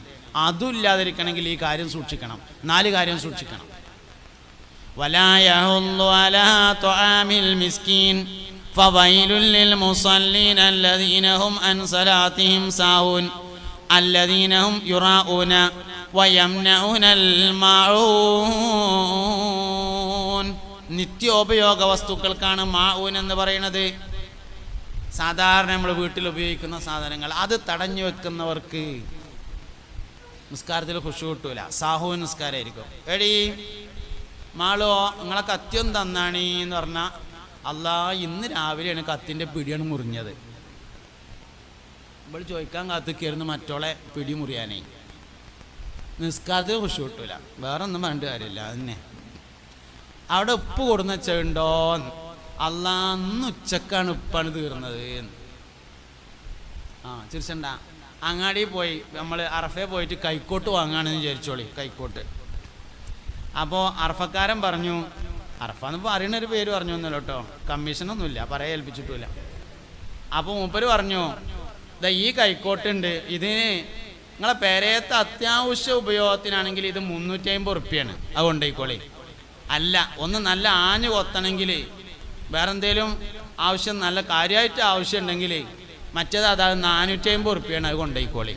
അതും ഇല്ലാതിരിക്കണമെങ്കിൽ ഈ കാര്യം സൂക്ഷിക്കണം, 4 കാര്യം സൂക്ഷിക്കണം. വലാ യഹുല്ലു അലാ തുആമിൽ മിസ്കീൻ ഫവൈലുൽ ലിൽ മുസല്ലീന അല്ലദീന ഹും അൻ സലാത്തിഹിം സാഹൂൻ അല്ലദീന ഹും യുറാഊന വയംനഊനൽ മാഊൻ. നിത്യോപയോഗ വസ്തുക്കൾക്കാണ് മാഊൻ എന്ന് പറയുന്നത്. സാധാരണ നമ്മൾ വീട്ടിൽ ഉപയോഗിക്കുന്ന സാധനങ്ങൾ, അത് തടഞ്ഞു വെക്കുന്നവർക്ക് നിസ്കാരത്തിൽ ഖുശൂ കിട്ടൂല, സാഹു നിസ്കാരമായിരിക്കും. എടീ മാളോ നിങ്ങളെ കത്തിയൊന്നും തന്നാണീ എന്ന് പറഞ്ഞാൽ, അല്ലാ ഇന്ന് രാവിലെയാണ് കത്തിൻ്റെ പിടിയാണ് മുറിഞ്ഞത്. ഇപ്പോൾ ചോദിക്കാൻ കാത്തിക്കായിരുന്നു മറ്റോളെ പിടി മുറിയാനേ. നിസ്കാരത്തിൽ ഖുശൂ കിട്ടൂല, വേറെ ഒന്നും പറഞ്ഞിട്ട് കാര്യമില്ല. അതന്നെ അവിടെ ഉപ്പ് കൊടുന്ന് വെച്ചുണ്ടോ, അല്ലാ അന്ന് ഉച്ചക്കാണ് ഉപ്പാണ് തീർന്നത്. ചിരിച്ചണ്ട, അങ്ങാടി പോയി നമ്മൾ അറഫയെ പോയിട്ട് കൈക്കോട്ട് വാങ്ങാണെന്ന് വിചാരിച്ചോളി, കൈക്കോട്ട്. അപ്പോൾ അറഫക്കാരൻ പറഞ്ഞു, അറഫ എന്ന് പറയുന്നൊരു പേര് പറഞ്ഞു എന്നല്ലോ കേട്ടോ, കമ്മീഷനൊന്നുമില്ല, പറയാൻ ഏൽപ്പിച്ചിട്ടില്ല. അപ്പോൾ മൂപ്പര് പറഞ്ഞു, ഈ കൈക്കോട്ടുണ്ട്, ഇതിന് നിങ്ങളെ പേരയത്തെ അത്യാവശ്യ ഉപയോഗത്തിനാണെങ്കിൽ ഇത് 350 ഉറുപ്പ്യാണ്, അത് കൊണ്ടേക്കോളി. അല്ല ഒന്ന് നല്ല ആഞ്ഞു കൊത്തണമെങ്കിൽ, വേറെ എന്തെങ്കിലും ആവശ്യം നല്ല കാര്യമായിട്ട് ആവശ്യം ഉണ്ടെങ്കിൽ മറ്റേത് അതായത് 450 ഉറുപ്പ്യാണ്, അത് കൊണ്ടേക്കോളി.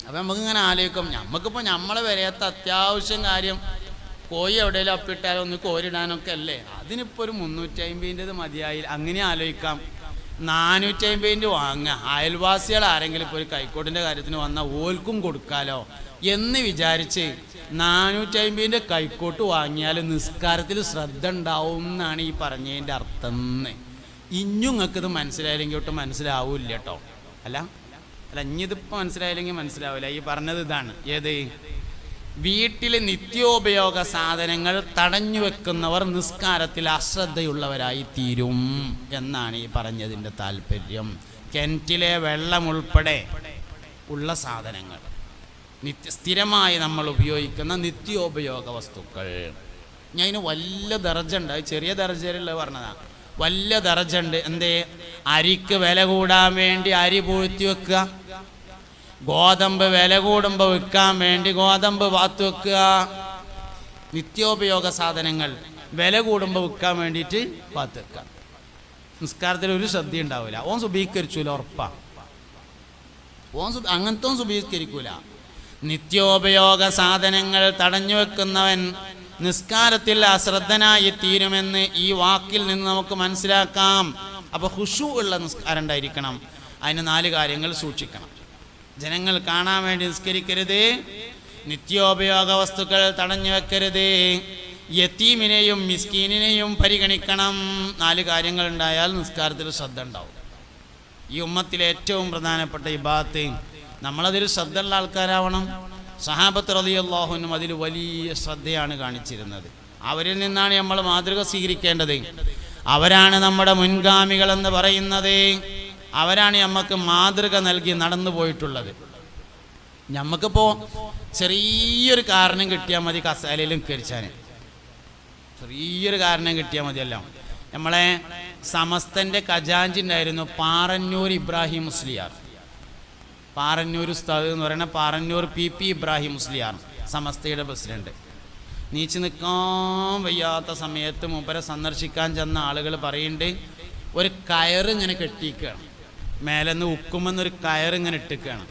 അപ്പം നമുക്കിങ്ങനെ ആലോചിക്കും, നമുക്കിപ്പോൾ നമ്മളെ വരെയത്തെ അത്യാവശ്യം കാര്യം കോഴി എവിടെയെങ്കിലും അപ്പിട്ടാലും ഒന്ന് കോരിടാനൊക്കെ അല്ലേ, അതിനിപ്പോൾ ഒരു 350ൻ്റെത് മതിയായി, അങ്ങനെ ആലോചിക്കാം. 450 വാങ്ങുക, അയൽവാസികൾ ആരെങ്കിലും ഇപ്പോൾ ഒരു കൈക്കോട്ടിൻ്റെ കാര്യത്തിന് വന്നാൽ ഓൽക്കും കൊടുക്കാലോ എന്ന് വിചാരിച്ച് 450ൻ്റെ കൈക്കോട്ട് വാങ്ങിയാൽ നിസ്കാരത്തിൽ ശ്രദ്ധ ഉണ്ടാവും എന്നാണ് ഈ പറഞ്ഞതിൻ്റെ അർത്ഥം. ഇഞ്ഞും നിങ്ങൾക്കിത് മനസ്സിലായില്ലെങ്കിൽ ഒട്ടും മനസ്സിലാവില്ല കേട്ടോ. അല്ല ഇഞ്ഞിതിപ്പോൾ മനസ്സിലായില്ലെങ്കിൽ മനസ്സിലാവില്ല. ഈ പറഞ്ഞത് ഇതാണ്, ഏത് വീട്ടിൽ നിത്യോപയോഗ സാധനങ്ങൾ തടഞ്ഞു വെക്കുന്നവർ നിസ്കാരത്തിൽ അശ്രദ്ധയുള്ളവരായി തീരും എന്നാണ് ഈ പറഞ്ഞതിൻ്റെ താല്പര്യം. കിണറ്റിലെ വെള്ളം ഉൾപ്പെടെ ഉള്ള സാധനങ്ങൾ, സ്ഥിരമായി നമ്മൾ ഉപയോഗിക്കുന്ന നിത്യോപയോഗ വസ്തുക്കൾ. ഞാൻ ഇതിന് വലിയ ദർജയുണ്ട്, ചെറിയ ദർജയിലുള്ള പറഞ്ഞതാണ്, വലിയ ദർജയുണ്ട്. എന്തേ? അരിക്ക് വില കൂടാൻ വേണ്ടി അരി പൂഴ്ത്തി വെക്കുക, ഗോതമ്പ് വില കൂടുമ്പോൾ വിൽക്കാൻ വേണ്ടി ഗോതമ്പ് പാത്തു വെക്കുക, നിത്യോപയോഗ സാധനങ്ങൾ വില കൂടുമ്പോൾ വിൽക്കാൻ വേണ്ടിയിട്ട് പാത്ത് വെക്കുക. നിസ്കാരത്തിൽ ഒരു ശ്രദ്ധ ഉണ്ടാവില്ല. ഓൻ സുബീകരിച്ചൂല, ഉറപ്പാ. അങ്ങനത്തെ സുബീകരിക്കൂല. നിത്യോപയോഗ സാധനങ്ങൾ തടഞ്ഞു വെക്കുന്നവൻ നിസ്കാരത്തിൽ അശ്രദ്ധനായി തീരുമെന്ന് ഈ വാക്കിൽ നിന്ന് നമുക്ക് മനസ്സിലാക്കാം. അപ്പോൾ ഖുശൂ ഉള്ള നിസ്കാരം ഉണ്ടായിരിക്കണം. അതിന് 4 കാര്യങ്ങൾ സൂക്ഷിക്കണം. ജനങ്ങൾ കാണാൻ വേണ്ടി നിസ്കരിക്കരുത്, നിത്യോപയോഗ വസ്തുക്കൾ തടഞ്ഞു വെക്കരുത്, യതീമിനെയും മിസ്കീനിനെയും പരിഗണിക്കണം. 4 കാര്യങ്ങൾ ഉണ്ടായാൽ നിസ്കാരത്തിൽ ശ്രദ്ധ ഉണ്ടാവും. ഈ ഉമ്മത്തിലെ ഏറ്റവും പ്രധാനപ്പെട്ട ഇബാദത്ത്, നമ്മളതിൽ ശ്രദ്ധയുള്ള ആൾക്കാരാവണം. സഹാബത്ത് റളിയല്ലാഹു അൻഹും അതിൽ വലിയ ശ്രദ്ധയാണ് കാണിച്ചിരുന്നത്. അവരിൽ നിന്നാണ് നമ്മൾ മാതൃക സ്വീകരിക്കേണ്ടത്. അവരാണ് നമ്മുടെ മുൻഗാമികളെന്ന് പറയുന്നത്. അവരാണ് നമുക്ക് മാതൃക നൽകി നടന്നു പോയിട്ടുള്ളത്. നമുക്കിപ്പോൾ ചെറിയൊരു കാരണം കിട്ടിയാൽ മതി കസാലയിലും കയറിച്ചാൻ. ചെറിയൊരു കാരണം കിട്ടിയാൽ മതിയല്ലോ. നമ്മളെ സമസ്തൻ്റെ ഖജാൻജി ഉണ്ടായിരുന്നു പാറന്നൂർ ഇബ്രാഹിം മുസ്ലിയാർ. പാറന്നൂർ ഉസ്താദ് എന്ന് പറയുന്ന പാറന്നൂർ PP ഇബ്രാഹിം മുസ്ലിയാർ, സമസ്തയുടെ പ്രസിഡന്റ്. നീച്ച് നിൽക്കാൻ വയ്യാത്ത സമയത്ത് മൂപ്പരെ സന്ദർശിക്കാൻ ചെന്ന ആളുകൾ പറയുന്നുണ്ട്, ഒരു കയറിങ്ങനെ കെട്ടിക്കുകയാണ്, മേലെന്ന് ഉക്കുമെന്നൊരു കയറിങ്ങനെ ഇട്ടിക്കുകയാണ്,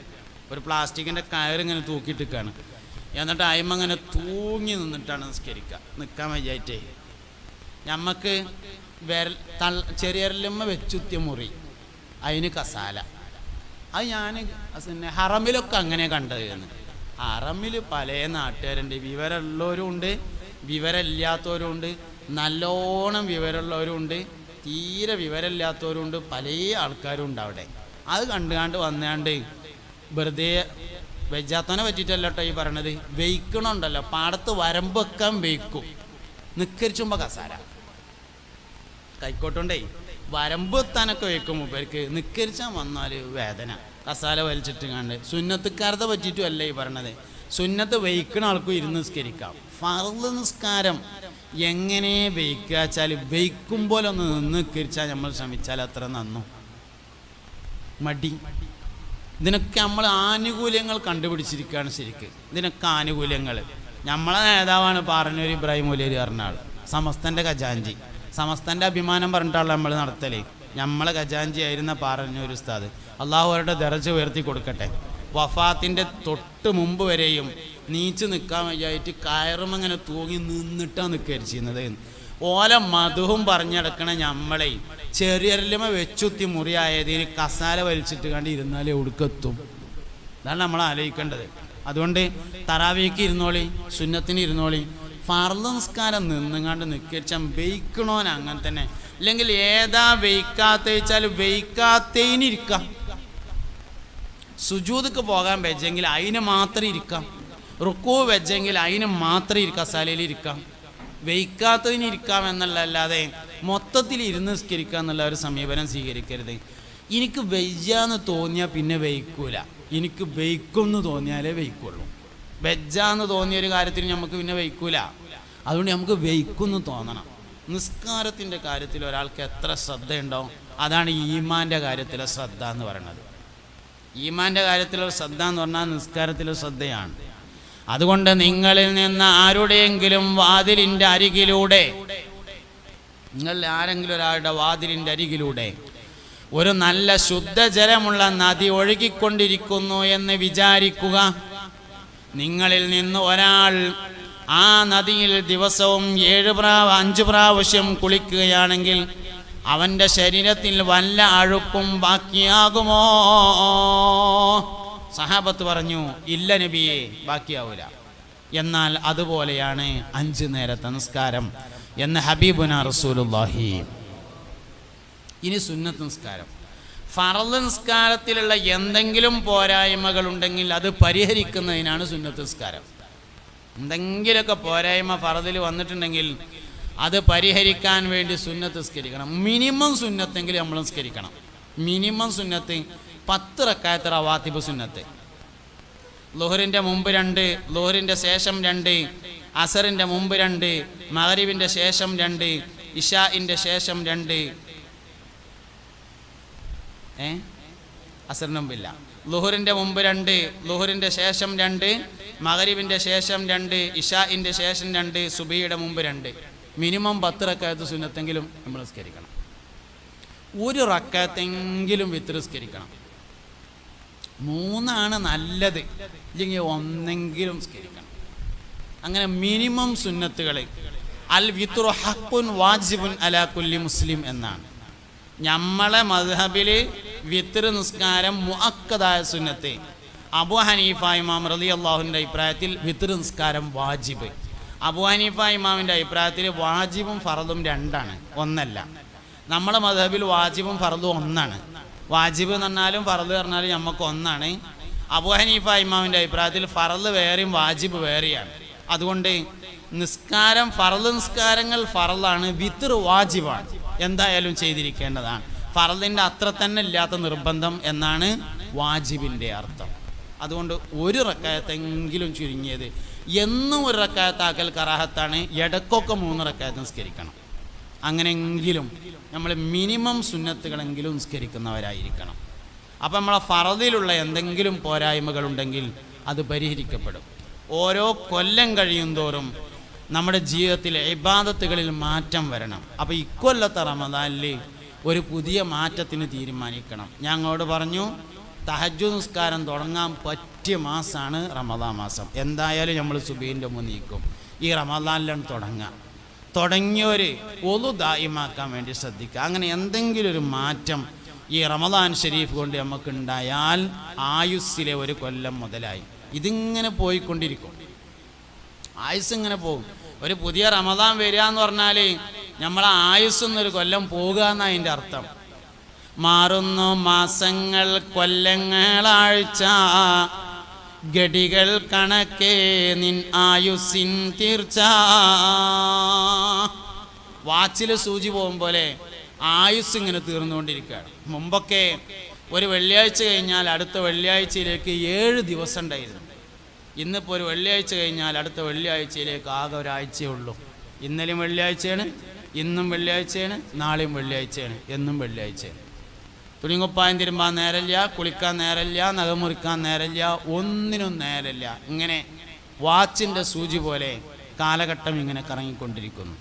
ഒരു പ്ലാസ്റ്റിക്കിൻ്റെ കയറിങ്ങനെ തൂക്കിയിട്ടിക്കുകയാണ്. എന്നിട്ട് അയിമങ്ങനെ തൂങ്ങി നിന്നിട്ടാണ് നിസ്കരിക്കുക. നിൽക്കാൻ വയ്യായിട്ടേ നമുക്ക് ചെറിയരലുമ്മ വെച്ചുത്തിയ മുറി, അതിന് കസാല. അത് ഞാൻ പിന്നെ ഹറമിലൊക്കെ അങ്ങനെ കണ്ടതെന്ന്. ഹറമിൽ പല നാട്ടുകാരുണ്ട്, വിവരമുള്ളവരും ഉണ്ട്, വിവരമില്ലാത്തവരും ഉണ്ട്, നല്ലോണം വിവരമുള്ളവരും ഉണ്ട്, തീരെ വിവരമില്ലാത്തവരും ഉണ്ട്, പല ആൾക്കാരും ഉണ്ട് അവിടെ. അത് കണ്ടുകാണ്ട് വന്നാണ്ട് വെറുതെ വെജാത്തനെ പറ്റിയിട്ടല്ലോ കേട്ടോ ഈ പറയണത്. വെയ്ക്കണുണ്ടല്ലോ, പാടത്ത് വരമ്പ് വെക്കാൻ വെയ്ക്കും, നിക്കരിച്ചുമ്പോൾ കസാര കൈക്കോട്ടുണ്ടേ വരമ്പ് എത്താനൊക്കെ വെക്കും. മൂപ്പർക്ക് നിക്കരിച്ചാൽ വന്നാൽ വേദന, കസാല വലിച്ചിട്ട് കണ്ട്. സുന്നത്തുക്കാരത്തെ പറ്റിയിട്ടും അല്ല ഈ പറയണത്. സുന്നത്ത് വെയ്ക്കണ ആൾക്കും ഇരുന്ന് നിസ്കരിക്കാം. ഫർള് നിസ്കാരം എങ്ങനെ വെയ്ക്കുക വെച്ചാൽ വെയ്ക്കുമ്പോൾ ഒന്ന് നിന്ന് നിസ്കരിച്ചാൽ നമ്മൾ ശ്രമിച്ചാൽ അത്ര നന്നു. മടി ഇതിനൊക്കെ നമ്മൾ ആനുകൂല്യങ്ങൾ കണ്ടുപിടിച്ചിരിക്കുകയാണ് ശരിക്ക്. ഇതിനൊക്കെ ആനുകൂല്യങ്ങൾ. നമ്മളെ നേതാവാണ് പാറന്നൂർ ഇബ്രാഹിം മൗലവി പറഞ്ഞ ആൾ, സമസ്തൻ്റെ ഖജാൻജി. സമസ്തൻ്റെ അഭിമാനം പറഞ്ഞിട്ടാണ് നമ്മൾ നടത്തലേ. നമ്മളെ ഖജാൻജി ആയിരുന്ന പാറന്നൂർ ഉസ്താദ്, അള്ളാഹു അവരുടെ ദറജ ഉയർത്തി കൊടുക്കട്ടെ. വഫാത്തിൻ്റെ തൊട്ട് മുമ്പ് വരെയും നീച്ച് നിൽക്കാൻ വയ്യായിട്ട് കയറുമങ്ങനെ തൂങ്ങി നിന്നിട്ടാണ് നിൽക്കരിച്ചിരുന്നത്. ഓല മധുവും പറഞ്ഞടക്കണ നമ്മളെ ചെറിയരലുമ വെച്ചുത്തി മുറിയായതിന് കസാല വലിച്ചിട്ട് കണ്ട് ഇരുന്നാലേ ഒടുക്കെത്തും. അതാണ് നമ്മൾ ആലോചിക്കേണ്ടത്. അതുകൊണ്ട് തറാവീക്ക് ഇരുന്നോളി, സുന്നത്തിന് ഇരുന്നോളി. ഫർള് നിസ്കാരം നിന്നുങ്ങാണ്ട് നിക്കരിച്ചാൽ വെയ്ക്കണോൻ അങ്ങനെ തന്നെ. അല്ലെങ്കിൽ ഏതാ വെയ്ക്കാത്ത വെച്ചാൽ വെയ്ക്കാത്തതിനിരിക്കാം. സുജൂദക്ക് പോകാൻ വെച്ചെങ്കിൽ അതിന് മാത്രം ഇരിക്കാം. റുക്കൂ വെച്ചെങ്കിൽ അതിന് മാത്രം ഇരിക്കാം, കസാലയിൽ ഇരിക്കാം. വെയ്ക്കാത്തതിന് ഇരിക്കാം എന്നുള്ളതല്ലാതെ മൊത്തത്തിൽ ഇരുന്ന് നിസ്കരിക്കുക എന്നുള്ള ഒരു സമീപനം സ്വീകരിക്കരുത്. എനിക്ക് വെയ്യാന്ന് തോന്നിയാൽ പിന്നെ വെയ്ക്കൂല, എനിക്ക് വെയ്ക്കും എന്ന് തോന്നിയാലേ വെയ്ക്കുള്ളൂ. വെജ്ജാന്ന് തോന്നിയൊരു കാര്യത്തിന് നമുക്ക് പിന്നെ വെയ്ക്കൂല. അതുകൊണ്ട് നമുക്ക് വെയ്ക്കുമെന്ന് തോന്നണം. നിസ്കാരത്തിൻ്റെ കാര്യത്തിൽ ഒരാൾക്ക് എത്ര ശ്രദ്ധയുണ്ടോ അതാണ് ഈമാൻ്റെ കാര്യത്തിലെ ശ്രദ്ധ എന്ന് പറയുന്നത്. ഈമാൻ്റെ കാര്യത്തിലുള്ള ശ്രദ്ധ എന്ന് പറഞ്ഞാൽ നിസ്കാരത്തിലെ ശ്രദ്ധയാണ്. അതുകൊണ്ട് നിങ്ങളിൽ നിന്ന് ആരുടെയെങ്കിലും വാതിലിൻ്റെ അരികിലൂടെ, നിങ്ങളിൽ ആരെങ്കിലും ഒരാളുടെ വാതിലിൻ്റെ അരികിലൂടെ ഒരു നല്ല ശുദ്ധജലമുള്ള നദി ഒഴുകിക്കൊണ്ടിരിക്കുന്നു എന്ന് വിചാരിക്കുക. നിങ്ങളിൽ നിന്ന് ഒരാൾ ആ നദിയിൽ ദിവസവും 5 പ്രാവശ്യം കുളിക്കുകയാണെങ്കിൽ അവൻ്റെ ശരീരത്തിൽ വല്ല അഴുക്കും ബാക്കിയാകുമോ? സഹാബത്ത് പറഞ്ഞു, ഇല്ല നബിയെ, ബാക്കിയാവൂല. എന്നാൽ അതുപോലെയാണ് 5 നേരത്തെ നിസ്കാരം എന്ന് ഹബീബുന റസൂലുള്ളാഹി. ഇനി സുന്നത്ത് നിസ്കാരം. ഫർള് നിസ്കാരത്തിലുള്ള എന്തെങ്കിലും പോരായ്മകളുണ്ടെങ്കിൽ അത് പരിഹരിക്കുന്നതിനാണ് സുന്നത്ത് നിസ്കാരം. എന്തെങ്കിലുമൊക്കെ പോരായ്മ ഫർളിൽ വന്നിട്ടുണ്ടെങ്കിൽ അത് പരിഹരിക്കാൻ വേണ്ടി സുന്നത്ത് നിസ്കരിക്കണം. മിനിമം സുന്നത്തെങ്കിലും നമ്മൾ നിസ്കരിക്കണം. മിനിമം സുന്നത്ത് 10 റക്അത്ത് റവാത്തിബ് സുന്നത്ത്. ളുഹറിൻ്റെ മുമ്പ് 2, ളുഹറിൻ്റെ ശേഷം 2, അസറിൻ്റെ മുമ്പ് 2, മഗ്രിബിൻ്റെ ശേഷം 2, ഇശാഇൻ്റെ ശേഷം 2. അസറിന് മുമ്പില്ല. ളുഹറിൻ്റെ മുമ്പ് 2, ളുഹറിൻ്റെ ശേഷം 2, മഗ്രിബിൻ്റെ ശേഷം 2, ഇശാഇൻ്റെ ശേഷം 2, സുബഹിയുടെ മുമ്പ് 2. മിനിമം 10 റക്അത്ത് സുന്നത്തെങ്കിലും നമ്മൾ നിസ്കരിക്കണം. ഒരു റക്അത്തെങ്കിലും വിത്ർ നിസ്കരിക്കണം. 3 നല്ലത്, ഇല്ലെങ്കിൽ 1 നിസ്കരിക്കണം. അങ്ങനെ മിനിമം സുന്നത്തുകൾ. അൽ വിത്റു ഹഖ്ഖുൻ വാജിബുൻ അലാ കുല്ലി മുസ്ലിം എന്നാണ് നമ്മളെ മദ്ഹബിൽ. വിത്ർ നിസ്കാരം മുഅക്കദായ സുന്നത്ത്. അബൂ ഹനീഫ ഇമാം റളിയല്ലാഹുവിൻ്റെ അഭിപ്രായത്തിൽ വിത്ർ നിസ്കാരം വാജിബ്. അബൂ ഹനീഫ ഇമാമിൻ്റെ അഭിപ്രായത്തിൽ വാജിബും ഫറദും 2 ഒന്നല്ല. നമ്മളെ മദ്ഹബിൽ വാജിബും ഫറദും 1. വാജിബ് എന്ന് പറഞ്ഞാലും ഫറദ് പറഞ്ഞാലും നമുക്ക് 1. അബൂ ഹനീഫ ഇമാമിൻ്റെ അഭിപ്രായത്തിൽ ഫറദ് വേറെയും വാജിബ് വേറെയാണ്. അതുകൊണ്ട് നിസ്കാരം ഫറദ് നിസ്കാരങ്ങൾ ഫറദാണ്, വിത്ർ വാജിബാണ്, എന്തായാലും ചെയ്തിരിക്കേണ്ടതാണ്. ഫറദിൻ്റെ അത്ര തന്നെ ഇല്ലാത്ത നിർബന്ധം എന്നാണ് വാജിബിൻ്റെ അർത്ഥം. അതുകൊണ്ട് ഒരു റക്അത്തെങ്കിലും ചുരുങ്ങിയത്, എന്നും ഒരു റക്അത്താക്കൽ കറാഹത്താണ്. ഇടയ്ക്കൊക്കെ 3 റക്അത്ത് നിസ്കരിക്കണം. അങ്ങനെയെങ്കിലും നമ്മൾ മിനിമം സുന്നത്തുകളെങ്കിലും നിസ്കരിക്കുന്നവരായിരിക്കണം. അപ്പം നമ്മളെ ഫറദിലുള്ള എന്തെങ്കിലും പോരായ്മകളുണ്ടെങ്കിൽ അത് പരിഹരിക്കപ്പെടും. ഓരോ കൊല്ലം കഴിയും തോറും നമ്മുടെ ജീവിതത്തിൽ ഇബാദത്തുകളിൽ മാറ്റം വരണം. അപ്പോൾ ഇക്കൊല്ലത്തെ റമദാനിൽ ഒരു പുതിയ മാറ്റത്തിന് തീരുമാനിക്കണം. ഞങ്ങളോട് പറഞ്ഞു തഹജ്ജുദ് നിസ്കാരം തുടങ്ങാൻ പറ്റിയ മാസമാണ് റമദാൻ മാസം. എന്തായാലും നമ്മൾ സുബഹിൻ്റെ മുമ്പ് നീക്കും. ഈ റമദാനിലാണ് തുടങ്ങിയവർ ഒളു ദായിമാക്കാൻ വേണ്ടി ശ്രദ്ധിക്കുക. അങ്ങനെ എന്തെങ്കിലും ഒരു മാറ്റം ഈ റമദാൻ ഷരീഫ് കൊണ്ട് നമുക്കുണ്ടായാൽ ആയുസ്സിലെ ഒരു കൊല്ലം മുതലായി. ഇതിങ്ങനെ പോയിക്കൊണ്ടിരിക്കും, ആയുസ് ഇങ്ങനെ പോകും. ഒരു പുതിയ റമദാൻ വരിക എന്ന് പറഞ്ഞാൽ നമ്മളെ ആയുസ്സൊന്നൊരു കൊല്ലം പോകുക എന്നാണ് അതിൻ്റെ അർത്ഥം. മാറുന്നു മാസങ്ങൾ കൊല്ലങ്ങളാഴ്ച, ഗടികൾ കണക്കേ നിൻ ആയുസ്സിൻ തീർച്ച. വാച്ചിൽ സൂചി പോകും പോലെ ആയുസ് ഇങ്ങനെ തീർന്നുകൊണ്ടിരിക്കുകയാണ്. മുമ്പൊക്കെ ഒരു വെള്ളിയാഴ്ച കഴിഞ്ഞാൽ അടുത്ത വെള്ളിയാഴ്ചയിലേക്ക് 7 ദിവസം ഉണ്ടായിരുന്നു. ഇന്നിപ്പോൾ ഒരു വെള്ളിയാഴ്ച കഴിഞ്ഞാൽ അടുത്ത വെള്ളിയാഴ്ചയിലേക്ക് ആകെ ഒരാഴ്ചയേ ഉള്ളൂ. ഇന്നലെയും വെള്ളിയാഴ്ചയാണ്, ഇന്നും വെള്ളിയാഴ്ചയാണ്, നാളെയും വെള്ളിയാഴ്ചയാണ്, എന്നും വെള്ളിയാഴ്ചയാണ്. തുണികുപ്പായം തിരുമ്പാൻ നേരമില്ല, കുളിക്കാൻ നേരമില്ല, നഖമുറിക്കാൻ നേരമില്ല, ഒന്നിനും നേരമില്ല. ഇങ്ങനെ വാച്ചിൻ്റെ സൂചി പോലെ കാലഘട്ടം ഇങ്ങനെ കറങ്ങിക്കൊണ്ടിരിക്കുന്നു.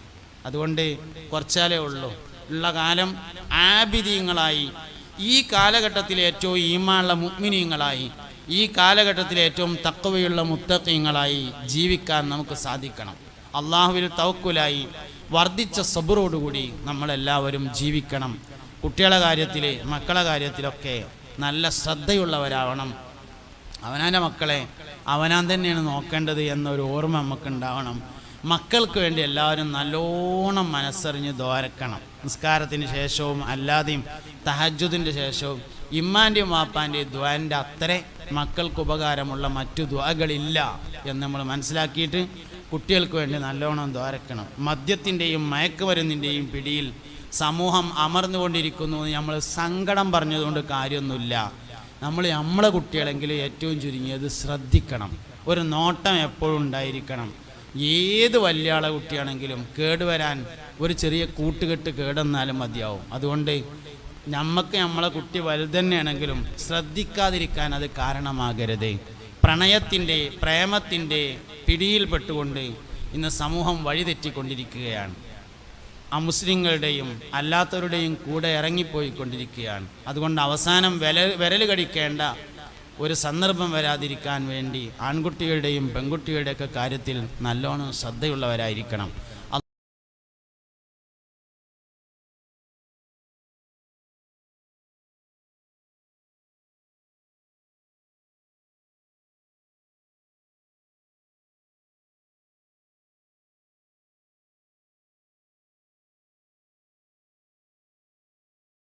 അതുകൊണ്ട് കുറച്ചാലേ ഉള്ളൂ. ഉള്ള കാലം ആബിദീങ്ങളായി, ഈ കാലഘട്ടത്തിലെ ഏറ്റവും ഈമാനുള്ള മുഅ്മിനീങ്ങളായി, ഈ കാലഘട്ടത്തിലെ ഏറ്റവും തഖ്വയുള്ള മുത്തഖീങ്ങളായി ജീവിക്കാൻ നമുക്ക് സാധിക്കണം. അള്ളാഹുവിൽ തവക്കുലായി വർദ്ധിച്ച സബറോടുകൂടി നമ്മളെല്ലാവരും ജീവിക്കണം. കുട്ടികളുടെ കാര്യത്തിൽ, മക്കളുടെ കാര്യത്തിലൊക്കെ നല്ല ശ്രദ്ധയുള്ളവരാവണം. അവനാൻ്റെ മക്കളെ അവനാൻ തന്നെയാണ് നോക്കേണ്ടത് എന്നൊരു ഓർമ്മ നമുക്കുണ്ടാവണം. മക്കൾക്ക് വേണ്ടി എല്ലാവരും നല്ലോണം മനസ്സറിഞ്ഞ് ദ്വാരക്കണം. നിസ്കാരത്തിന് ശേഷവും അല്ലാതെയും തഹജ്ജുദിൻ്റെ ശേഷവും ഇമ്മാൻ്റെയും വാപ്പാൻ്റെയും ദ്വാൻ്റെ അത്ര മക്കൾക്ക് ഉപകാരമുള്ള മറ്റു ദ്വാകളില്ല എന്ന് നമ്മൾ മനസ്സിലാക്കിയിട്ട് കുട്ടികൾക്ക് വേണ്ടി നല്ലോണം ദ്വാരക്കണം. മദ്യത്തിൻ്റെയും മയക്കുമരുന്നിൻ്റെയും പിടിയിൽ സമൂഹം അമർന്നുകൊണ്ടിരിക്കുന്നു. നമ്മൾ സങ്കടം പറഞ്ഞതുകൊണ്ട് കാര്യമൊന്നുമില്ല. നമ്മളെ കുട്ടികളെങ്കിലും ഏറ്റവും ചുരുങ്ങിയത് ശ്രദ്ധിക്കണം. ഒരു നോട്ടം എപ്പോഴും ഉണ്ടായിരിക്കണം. ഏത് വലിയ ആളെ കുട്ടിയാണെങ്കിലും കേടുവരാൻ ഒരു ചെറിയ കൂട്ടുകെട്ട് കേടെന്നാലും മതിയാവും. അതുകൊണ്ട് നമ്മളെ കുട്ടി വലുതന്നെയാണെങ്കിലും ശ്രദ്ധിക്കാതിരിക്കാൻ അത് കാരണമാകരുത്. പ്രണയത്തിൻ്റെ പ്രേമത്തിൻ്റെ പിടിയിൽപ്പെട്ടുകൊണ്ട് ഇന്ന് സമൂഹം വഴിതെറ്റിക്കൊണ്ടിരിക്കുകയാണ്. അമുസ്ലിങ്ങളുടെയും അല്ലാത്തവരുടെയും കൂടെ ഇറങ്ങിപ്പോയിക്കൊണ്ടിരിക്കുകയാണ്. അതുകൊണ്ട് അവസാനം വിരൽ കടിക്കേണ്ട ഒരു സന്ദർഭം വരാതിരിക്കാൻ വേണ്ടി ആൺകുട്ടികളുടെയും പെൺകുട്ടികളുടെയൊക്കെ കാര്യത്തിൽ നല്ലോണം ശ്രദ്ധയുള്ളവരായിരിക്കണം.